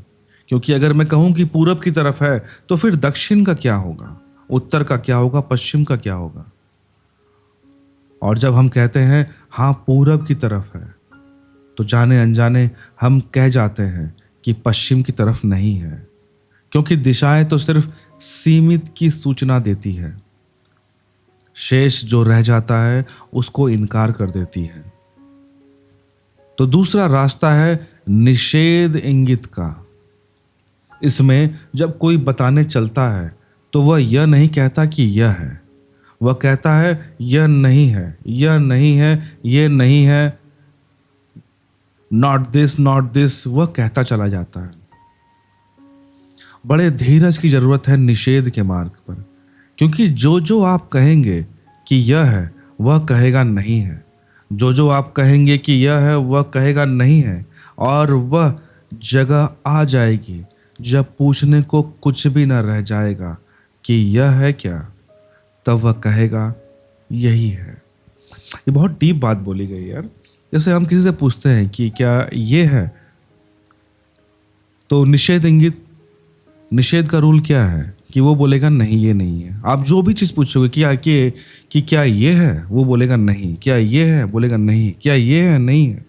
क्योंकि अगर मैं कहूं कि पूरब की तरफ है, तो फिर दक्षिण का क्या होगा, उत्तर का क्या होगा, पश्चिम का क्या होगा। और जब हम कहते हैं हाँ पूरब की तरफ है, तो जाने अनजाने हम कह जाते हैं कि पश्चिम की तरफ नहीं है, क्योंकि दिशाएं तो सिर्फ सीमित की सूचना देती है। शेष जो रह जाता है उसको इनकार कर देती है। तो दूसरा रास्ता है निषेध इंगित का। इसमें जब कोई बताने चलता है तो वह यह नहीं कहता कि यह है, वह कहता है यह नहीं है, यह नहीं है, यह नहीं है, नॉट दिस, वह कहता चला जाता है। बड़े धीरज की जरूरत है निषेध के मार्ग पर, क्योंकि जो जो आप कहेंगे कि यह है वह कहेगा नहीं है, जो जो आप कहेंगे कि यह है वह कहेगा नहीं है। और वह जगह आ जाएगी जब पूछने को कुछ भी न रह जाएगा कि यह है क्या, तब वह कहेगा यही है। ये बहुत डीप बात बोली गई यार। जैसे हम किसी से पूछते हैं कि क्या ये है, तो निषेध इंगित, निषेध का रूल क्या है कि वो बोलेगा नहीं ये नहीं है। आप जो भी चीज़ पूछोगे कि क्या ये है, वो बोलेगा नहीं। क्या ये है, बोलेगा नहीं। क्या ये है, नहीं है।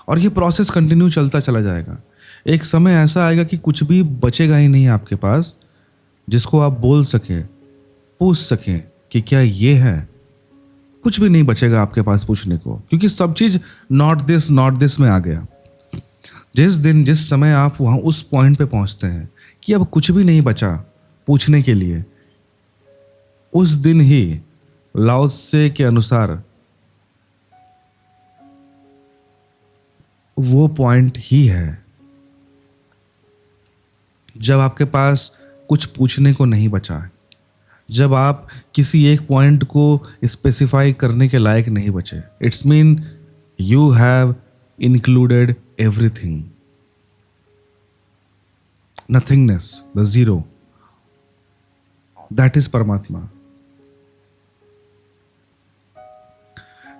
और ये प्रोसेस कंटिन्यू चलता चला जाएगा। एक समय ऐसा आएगा कि कुछ भी बचेगा ही नहीं आपके पास जिसको आप बोल सकें, पूछ सकें कि क्या ये है। कुछ भी नहीं बचेगा आपके पास पूछने को, क्योंकि सब चीज़ नॉट दिस में आ गया। जिस दिन जिस समय आप वहाँ उस पॉइंट पे पहुँचते हैं कि अब कुछ भी नहीं बचा पूछने के लिए, उस दिन ही लाओ त्से के अनुसार वो पॉइंट ही है जब आपके पास कुछ पूछने को नहीं बचा है, जब आप किसी एक पॉइंट को स्पेसिफाई करने के लायक नहीं बचे। It's mean you have included everything, nothingness, the zero, that is परमात्मा।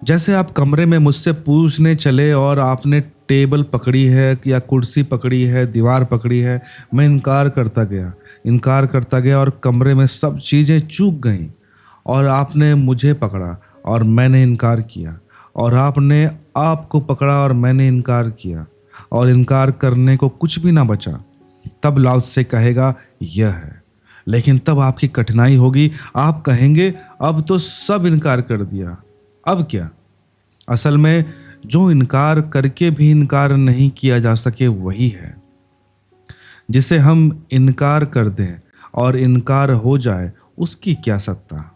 जैसे आप कमरे में मुझसे पूछने चले और आपने टेबल पकड़ी है या कुर्सी पकड़ी है, दीवार पकड़ी है, मैं इनकार करता गया और कमरे में सब चीज़ें चूक गईं, और आपने मुझे पकड़ा और मैंने इनकार किया, और आपने आपको पकड़ा और मैंने इनकार किया, और इनकार करने को कुछ भी ना बचा। तब लाओ त्से कहेगा यह है। लेकिन तब आपकी कठिनाई होगी, आप कहेंगे अब तो सब इनकार कर दिया, अब क्या। असल में जो इनकार करके भी इनकार नहीं किया जा सके वही है। जिसे हम इनकार कर दें और इनकार हो जाए उसकी क्या सत्ता।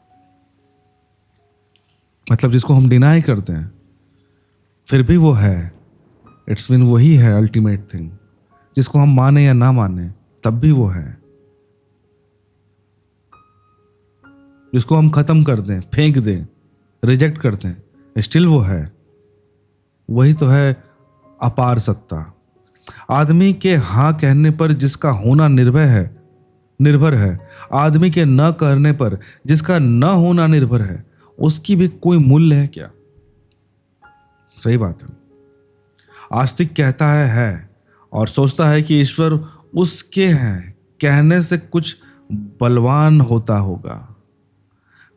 मतलब जिसको हम डिनाई करते हैं फिर भी वो है, इट्स मीन वही है अल्टीमेट थिंग। जिसको हम माने या ना माने तब भी वो है। जिसको हम खत्म कर दें, फेंक दें, रिजेक्ट कर दें, स्टिल वो है। वही तो है अपार सत्ता। आदमी के हाँ कहने पर जिसका होना निर्भर है, आदमी के न कहने पर जिसका न होना निर्भर है, उसकी भी कोई मूल्य है क्या। सही बात है। आस्तिक कहता है और सोचता है कि ईश्वर उसके हैं कहने से कुछ बलवान होता होगा।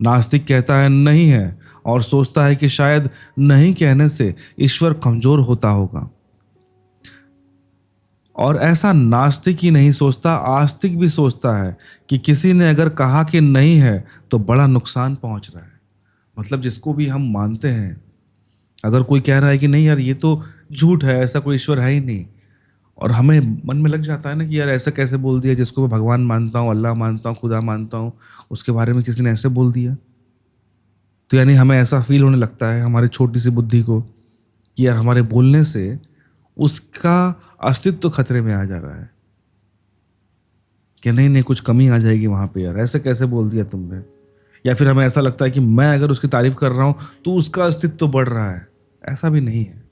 नास्तिक कहता है नहीं है और सोचता है कि शायद नहीं कहने से ईश्वर कमजोर होता होगा। और ऐसा नास्तिक ही नहीं सोचता, आस्तिक भी सोचता है कि किसी ने अगर कहा कि नहीं है तो बड़ा नुकसान पहुंच रहा है। मतलब जिसको भी हम मानते हैं, अगर कोई कह रहा है कि नहीं यार ये तो झूठ है, ऐसा कोई ईश्वर है ही नहीं, और हमें मन में लग जाता है ना कि यार ऐसा कैसे बोल दिया, जिसको मैं भगवान मानता हूँ, अल्लाह मानता हूँ, खुदा मानता हूँ, उसके बारे में किसी ने ऐसे बोल दिया। तो यानी हमें ऐसा फील होने लगता है हमारी छोटी सी बुद्धि को कि यार हमारे बोलने से उसका अस्तित्व खतरे में आ जा रहा है, कि नहीं नहीं कुछ कमी आ जाएगी वहां पे, यार ऐसे कैसे बोल दिया तुमने। या फिर हमें ऐसा लगता है कि मैं अगर उसकी तारीफ कर रहा हूं तो उसका अस्तित्व बढ़ रहा है। ऐसा भी नहीं है,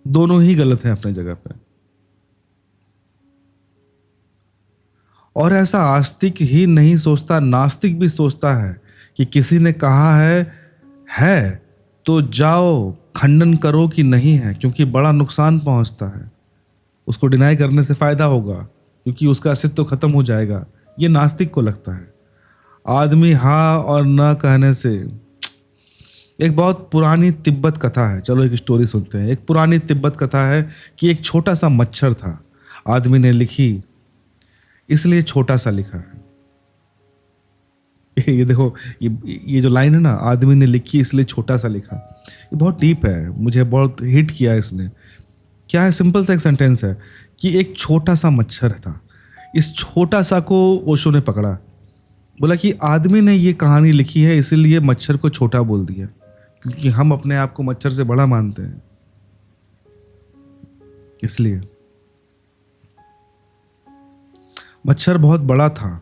दोनों ही गलत हैं अपने जगह पे। और ऐसा आस्तिक ही नहीं सोचता, नास्तिक भी सोचता है कि किसी ने कहा है तो जाओ खंडन करो कि नहीं है, क्योंकि बड़ा नुकसान पहुंचता है, उसको डिनाई करने से फायदा होगा क्योंकि उसका अस्तित्व खत्म हो जाएगा। ये नास्तिक को लगता है। आदमी हाँ और न कहने से, एक बहुत पुरानी तिब्बत कथा है, चलो एक स्टोरी सुनते हैं। एक पुरानी तिब्बत कथा है कि एक छोटा सा मच्छर था, आदमी ने लिखी इसलिए छोटा सा लिखा है। ये देखो, ये जो लाइन है ना, आदमी ने लिखी इसलिए छोटा सा लिखा, ये बहुत डीप है, मुझे बहुत हिट किया इसने। क्या है, सिंपल सा एक सेंटेंस है कि एक छोटा सा मच्छर था, इस छोटा सा को ओशो ने पकड़ा, बोला कि आदमी ने ये कहानी लिखी है इसीलिए मच्छर को छोटा बोल दिया, क्योंकि हम अपने आप को मच्छर से बड़ा मानते हैं इसलिए। मच्छर बहुत बड़ा था,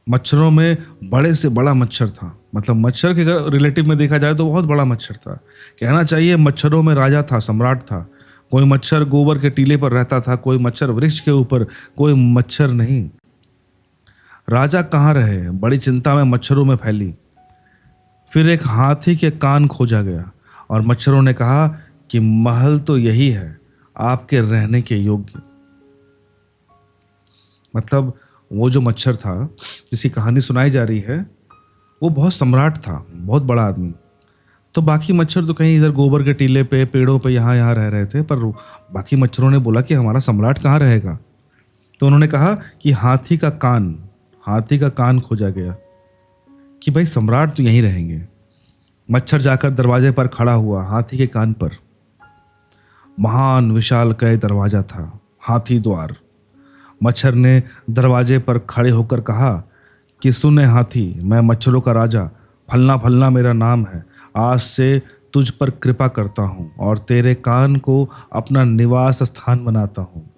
मच्छरों में बड़े से बड़ा मच्छर था, मतलब मच्छर के अगर रिलेटिव में देखा जाए तो बहुत बड़ा मच्छर था। कहना चाहिए मच्छरों में राजा था, सम्राट था। कोई मच्छर गोबर के टीले पर रहता था, कोई मच्छर वृक्ष के ऊपर, कोई मच्छर नहीं। राजा कहाँ रहे, बड़ी चिंता में मच्छरों में फैली। फिर एक हाथी के कान खोजा गया और मच्छरों ने कहा कि महल तो यही है, आपके रहने के योग्य। मतलब वो जो मच्छर था जिसकी कहानी सुनाई जा रही है, वो बहुत सम्राट था, बहुत बड़ा आदमी। तो बाकी मच्छर तो कहीं इधर गोबर के टीले पे, पेड़ों पे, यहाँ रह रहे थे, पर बाकी मच्छरों ने बोला कि हमारा सम्राट कहाँ रहेगा। तो उन्होंने कहा कि हाथी का कान खोजा गया कि भाई सम्राट तो यहीं रहेंगे। मच्छर जाकर दरवाजे पर खड़ा हुआ, हाथी के कान पर। महान विशालकाय दरवाजा था, हाथी द्वार। मच्छर ने दरवाजे पर खड़े होकर कहा कि सुने हाथी, मैं मच्छरों का राजा, फलना फलना मेरा नाम है। आज से तुझ पर कृपा करता हूँ और तेरे कान को अपना निवास स्थान बनाता हूँ।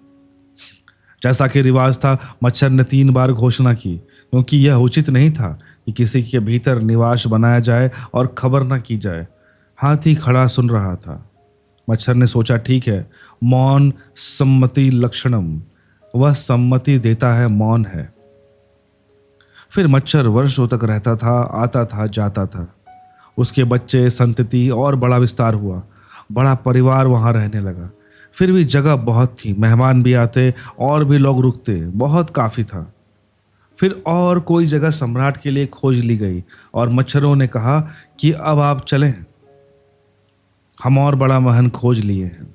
जैसा कि रिवाज था, मच्छर ने 3 बार घोषणा की, क्योंकि यह उचित नहीं था कि किसी के भीतर निवास बनाया जाए और खबर न की जाए। हाथी खड़ा सुन रहा था। मच्छर ने सोचा ठीक है, मौन सम्मति लक्षणम, वह सम्मति देता है, मौन है। फिर मच्छर वर्षों तक रहता था, आता था, जाता था। उसके बच्चे, संतति और बड़ा विस्तार हुआ। बड़ा परिवार वहां रहने लगा। फिर भी जगह बहुत थी, मेहमान भी आते और भी लोग रुकते, बहुत काफी था। फिर और कोई जगह सम्राट के लिए खोज ली गई और मच्छरों ने कहा कि अब आप चलें, हम और बड़ा महल खोज लिए हैं।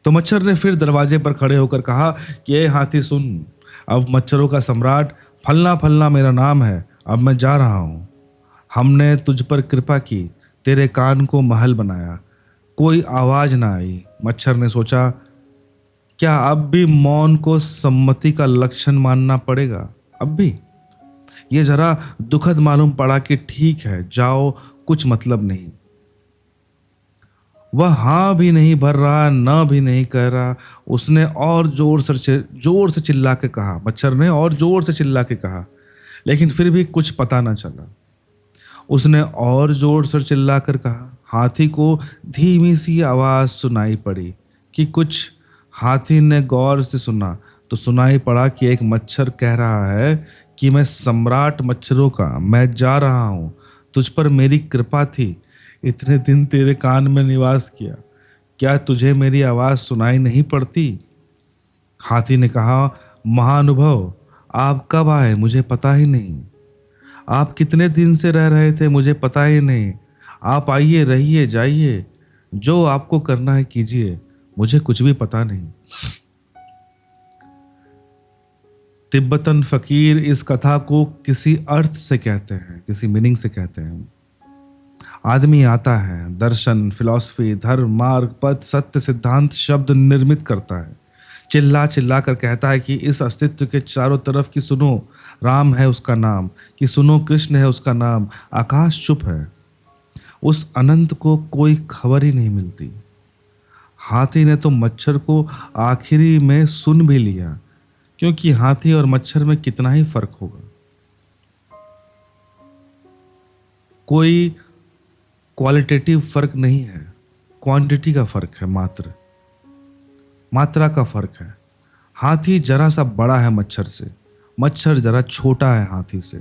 तो मच्छर ने फिर दरवाजे पर खड़े होकर कहा कि ए हाथी सुन, अब मच्छरों का सम्राट फलना फलना मेरा नाम है, अब मैं जा रहा हूँ। हमने तुझ पर कृपा की, तेरे कान को महल बनाया, कोई आवाज ना आई। मच्छर ने सोचा, क्या अब भी मौन को सम्मति का लक्षण मानना पड़ेगा? अब भी ये जरा दुखद मालूम पड़ा कि ठीक है, जाओ, कुछ मतलब नहीं। वह हाँ भी नहीं भर रहा, न भी नहीं कह रहा। उसने और जोर से चिल्ला के कहा, मच्छर ने और जोर से चिल्ला के कहा, लेकिन फिर भी कुछ पता न चला। उसने और जोर से चिल्ला कर कहा। हाथी को धीमी सी आवाज सुनाई पड़ी कि कुछ। हाथी ने गौर से सुना तो सुनाई पड़ा कि एक मच्छर कह रहा है कि मैं सम्राट मच्छरों का, मैं जा रहा हूँ, तुझ पर मेरी कृपा थी, इतने दिन तेरे कान में निवास किया, क्या तुझे मेरी आवाज सुनाई नहीं पड़ती? हाथी ने कहा, महानुभव, आप कब आए मुझे पता ही नहीं, आप कितने दिन से रह रहे थे मुझे पता ही नहीं। आप आइए, रहिए, जाइए, जो आपको करना है कीजिए, मुझे कुछ भी पता नहीं। तिब्बतन फकीर इस कथा को किसी अर्थ से कहते हैं, किसी मीनिंग से कहते हैं। आदमी आता है, दर्शन, फिलॉसफी, धर्म, मार्ग, पद, सत्य, सिद्धांत शब्द निर्मित करता है, चिल्ला चिल्ला कर कहता है कि इस अस्तित्व के चारों तरफ कि सुनो, राम है उसका नाम, कि सुनो, कृष्ण है उसका नाम। आकाश चुप है, उस अनंत को कोई खबर ही नहीं मिलती। हाथी ने तो मच्छर को आखिरी में सुन भी लिया, क्योंकि हाथी और मच्छर में कितना ही फर्क होगा। कोई क्वालिटेटिव फर्क नहीं है, क्वांटिटी का फर्क है, मात्रा का फर्क है। हाथी जरा सा बड़ा है मच्छर से, मच्छर जरा छोटा है हाथी से।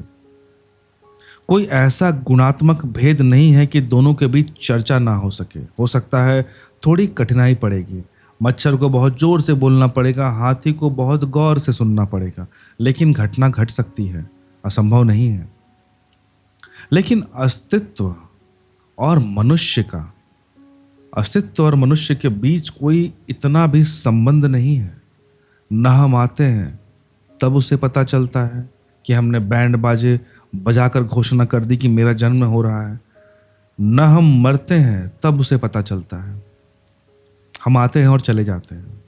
कोई ऐसा गुणात्मक भेद नहीं है कि दोनों के बीच चर्चा ना हो सके। हो सकता है थोड़ी कठिनाई पड़ेगी, मच्छर को बहुत जोर से बोलना पड़ेगा, हाथी को बहुत गौर से सुनना पड़ेगा, लेकिन घटना घट सकती है, असंभव नहीं है। लेकिन अस्तित्व और मनुष्य के बीच कोई इतना भी संबंध नहीं है। न हम आते हैं तब उसे पता चलता है कि हमने बैंड बाजे बजाकर घोषणा कर दी कि मेरा जन्म हो रहा है, न हम मरते हैं तब उसे पता चलता है। हम आते हैं और चले जाते हैं,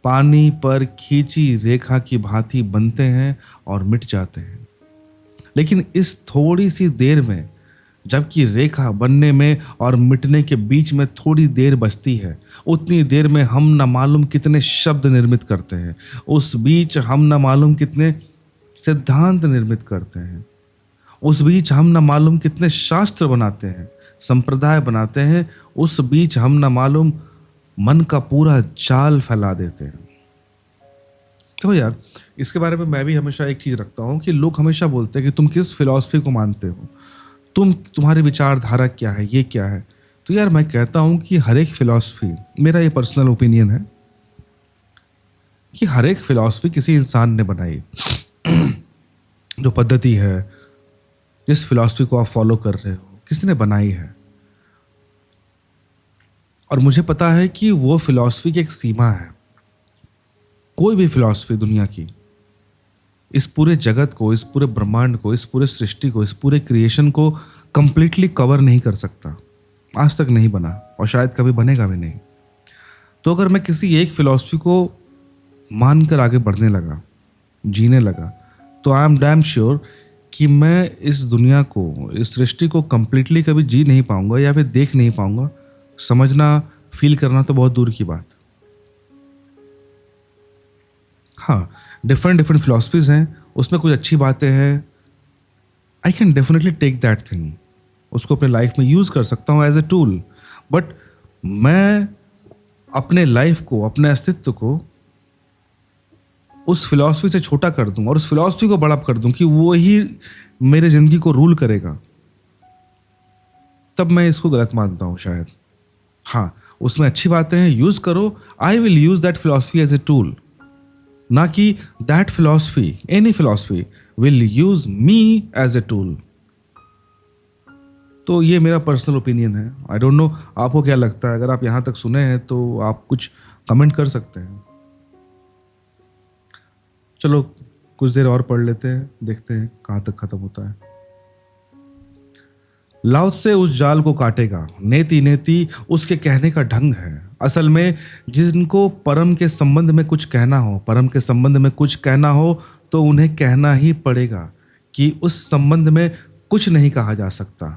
पानी पर खींची रेखा की भांति बनते हैं और मिट जाते हैं। लेकिन इस थोड़ी सी देर में, जबकि रेखा बनने में और मिटने के बीच में थोड़ी देर बचती है, उतनी देर में हम न मालूम कितने शब्द निर्मित करते हैं, उस बीच हम न मालूम कितने सिद्धांत निर्मित करते हैं, उस बीच हम न मालूम कितने शास्त्र बनाते हैं, संप्रदाय बनाते हैं, उस बीच हम न मालूम मन का पूरा जाल फैला देते हैं। तो यार, इसके बारे में मैं भी हमेशा एक चीज़ रखता हूँ कि लोग हमेशा बोलते हैं कि तुम किस फिलॉसफी को मानते हो, तुम्हारी विचारधारा क्या है, ये क्या है। तो यार मैं कहता हूँ कि हर एक फिलॉसफी, मेरा ये पर्सनल ओपिनियन है कि हर एक फिलॉसफी किसी इंसान ने बनाई। जो पद्धति है, जिस फिलॉसफी को आप फॉलो कर रहे हो, किसी ने बनाई है। और मुझे पता है कि वो फिलॉसफी की एक सीमा है। कोई भी फिलॉसफी दुनिया की इस पूरे जगत को, इस पूरे ब्रह्मांड को, इस पूरे सृष्टि को, इस पूरे क्रिएशन को कंप्लीटली कवर नहीं कर सकता। आज तक नहीं बना और शायद कभी बनेगा भी नहीं। तो अगर मैं किसी एक फिलॉसफी को मानकर आगे बढ़ने लगा, जीने लगा, तो आई एम डैम श्योर कि मैं इस दुनिया को, इस सृष्टि को कंप्लीटली कभी जी नहीं पाऊंगा या फिर देख नहीं पाऊंगा। समझना, फील करना तो बहुत दूर की बात। हाँ, डिफरेंट फिलॉसफीज हैं, उसमें कुछ अच्छी बातें हैं। I can definitely take that thing, उसको अपने लाइफ में यूज़ कर सकता हूँ एज ए टूल। बट मैं अपने लाइफ को, अपने अस्तित्व को उस फिलॉसफी से छोटा कर दूं और उस फिलॉसफी को बड़ा कर दूं कि वो ही मेरे ज़िंदगी को रूल करेगा, तब मैं इसको गलत मानता हूँ शायद। हाँ, उसमें अच्छी बातें हैं, यूज़ करो। I will use that philosophy as a tool, ना कि that philosophy, any philosophy will use me as a tool. तो ये मेरा पर्सनल ओपिनियन है। आई डोंट नो आपको क्या लगता है। अगर आप यहाँ तक सुने हैं तो आप कुछ कमेंट कर सकते हैं। चलो, कुछ देर और पढ़ लेते हैं, देखते हैं कहाँ तक खत्म होता है। लाओ से उस जाल को काटेगा, नेति नेति उसके कहने का ढंग है। असल में जिनको परम के संबंध में कुछ कहना हो, परम के संबंध में कुछ कहना हो तो उन्हें कहना ही पड़ेगा कि उस संबंध में कुछ नहीं कहा जा सकता,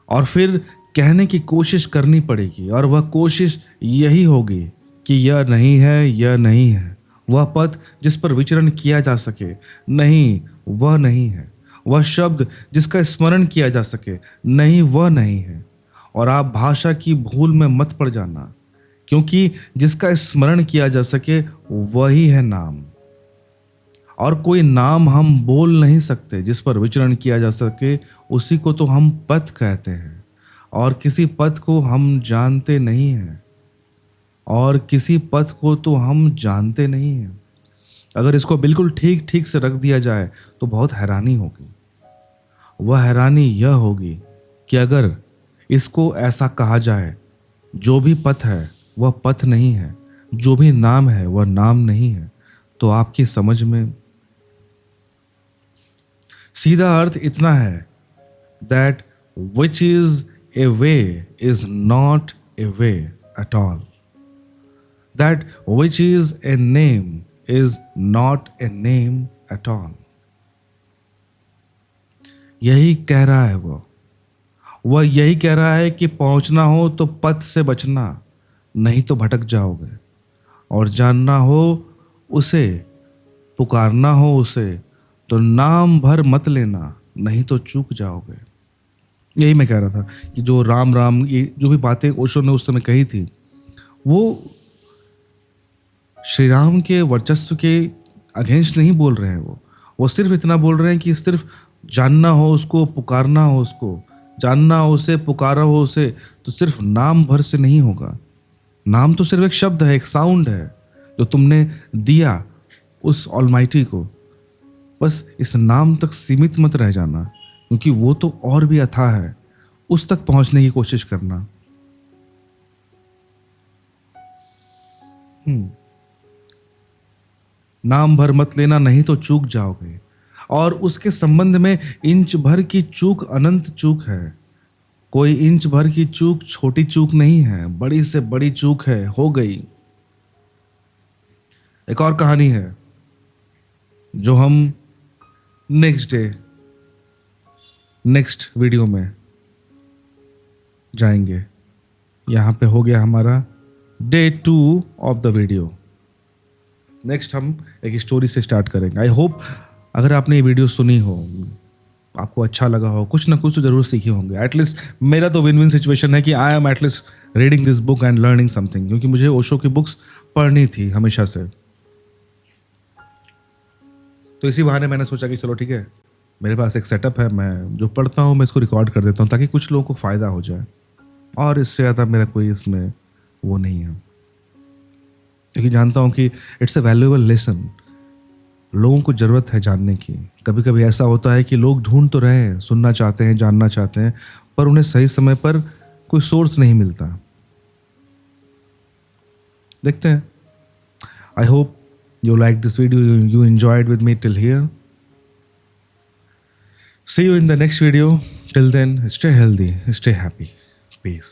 और फिर कहने की कोशिश करनी पड़ेगी, और वह कोशिश यही होगी कि यह नहीं है, यह नहीं है। वह पथ जिस पर विचरण किया जा सके, नहीं वह नहीं है। वह शब्द जिसका स्मरण किया जा सके, नहीं वह नहीं है। और आप भाषा की भूल में मत पड़ जाना, क्योंकि जिसका स्मरण किया जा सके वही है नाम। और कोई नाम हम बोल नहीं सकते जिस पर विचरण किया जा सके, उसी को तो हम पथ कहते हैं। और किसी पथ को हम जानते नहीं हैं, और किसी पथ को तो हम जानते नहीं हैं। अगर इसको बिल्कुल ठीक ठीक से रख दिया जाए तो बहुत हैरानी होगी। वह हैरानी यह होगी कि अगर इसको ऐसा कहा जाए, जो भी पथ है वह पथ नहीं है, जो भी नाम है वह नाम नहीं है, तो आपकी समझ में सीधा अर्थ इतना है, that which is a way is not a way at all, that which is a name is not a name at all. यही कह रहा है वह यही कह रहा है कि पहुंचना हो तो पथ से बचना, नहीं तो भटक जाओगे। और जानना हो उसे, पुकारना हो उसे, तो नाम भर मत लेना, नहीं तो चूक जाओगे। यही मैं कह रहा था कि जो राम राम, ये जो भी बातें ओशो ने उस समय कही थी, वो श्री राम के वर्चस्व के अगेंस्ट नहीं बोल रहे हैं। वो सिर्फ इतना बोल रहे हैं कि सिर्फ जानना हो उसको, पुकारना हो उसको, जानना हो उसे, पुकारा हो उसे, तो सिर्फ नाम भर से नहीं होगा। नाम तो सिर्फ एक शब्द है, एक साउंड है जो तुमने दिया उस ऑलमाइटी को। बस इस नाम तक सीमित मत रह जाना, क्योंकि वो तो और भी अथाह है। उस तक पहुंचने की कोशिश करना। नाम भर मत लेना, नहीं तो चूक जाओगे। और उसके संबंध में इंच भर की चूक अनंत चूक है। कोई इंच भर की चूक छोटी चूक नहीं है, बड़ी से बड़ी चूक है, हो गई। एक और कहानी है जो हम नेक्स्ट डे, नेक्स्ट वीडियो में जाएंगे। यहाँ पे हो गया हमारा day 2 of the video. Next हम एक स्टोरी से स्टार्ट करेंगे। आई होप अगर आपने ये वीडियो सुनी हो, आपको अच्छा लगा हो, कुछ ना कुछ तो जरूर सीखे होंगे। एटलीस्ट मेरा तो विन विन सिचुएशन है कि I am at least reading this book and learning something, क्योंकि मुझे ओशो की बुक्स पढ़नी थी हमेशा से। तो इसी बहाने मैंने सोचा कि चलो ठीक है, मेरे पास एक सेटअप है, मैं जो पढ़ता हूँ मैं इसको रिकॉर्ड कर देता हूँ ताकि कुछ लोगों को फ़ायदा हो जाए। और इससे ज़्यादा मेरा कोई इसमें वो नहीं है, क्योंकि जानता हूँ कि इट्स अ वैल्यूएबल लेसन। लोगों को ज़रूरत है जानने की। कभी कभी ऐसा होता है कि लोग ढूंढ तो रहे हैं, सुनना चाहते हैं, जानना चाहते हैं, पर उन्हें सही समय पर कोई सोर्स नहीं मिलता। देखते हैं। I hope you liked this video, you enjoyed with me till here. See you in the next video. Till then, stay healthy, stay happy. Peace.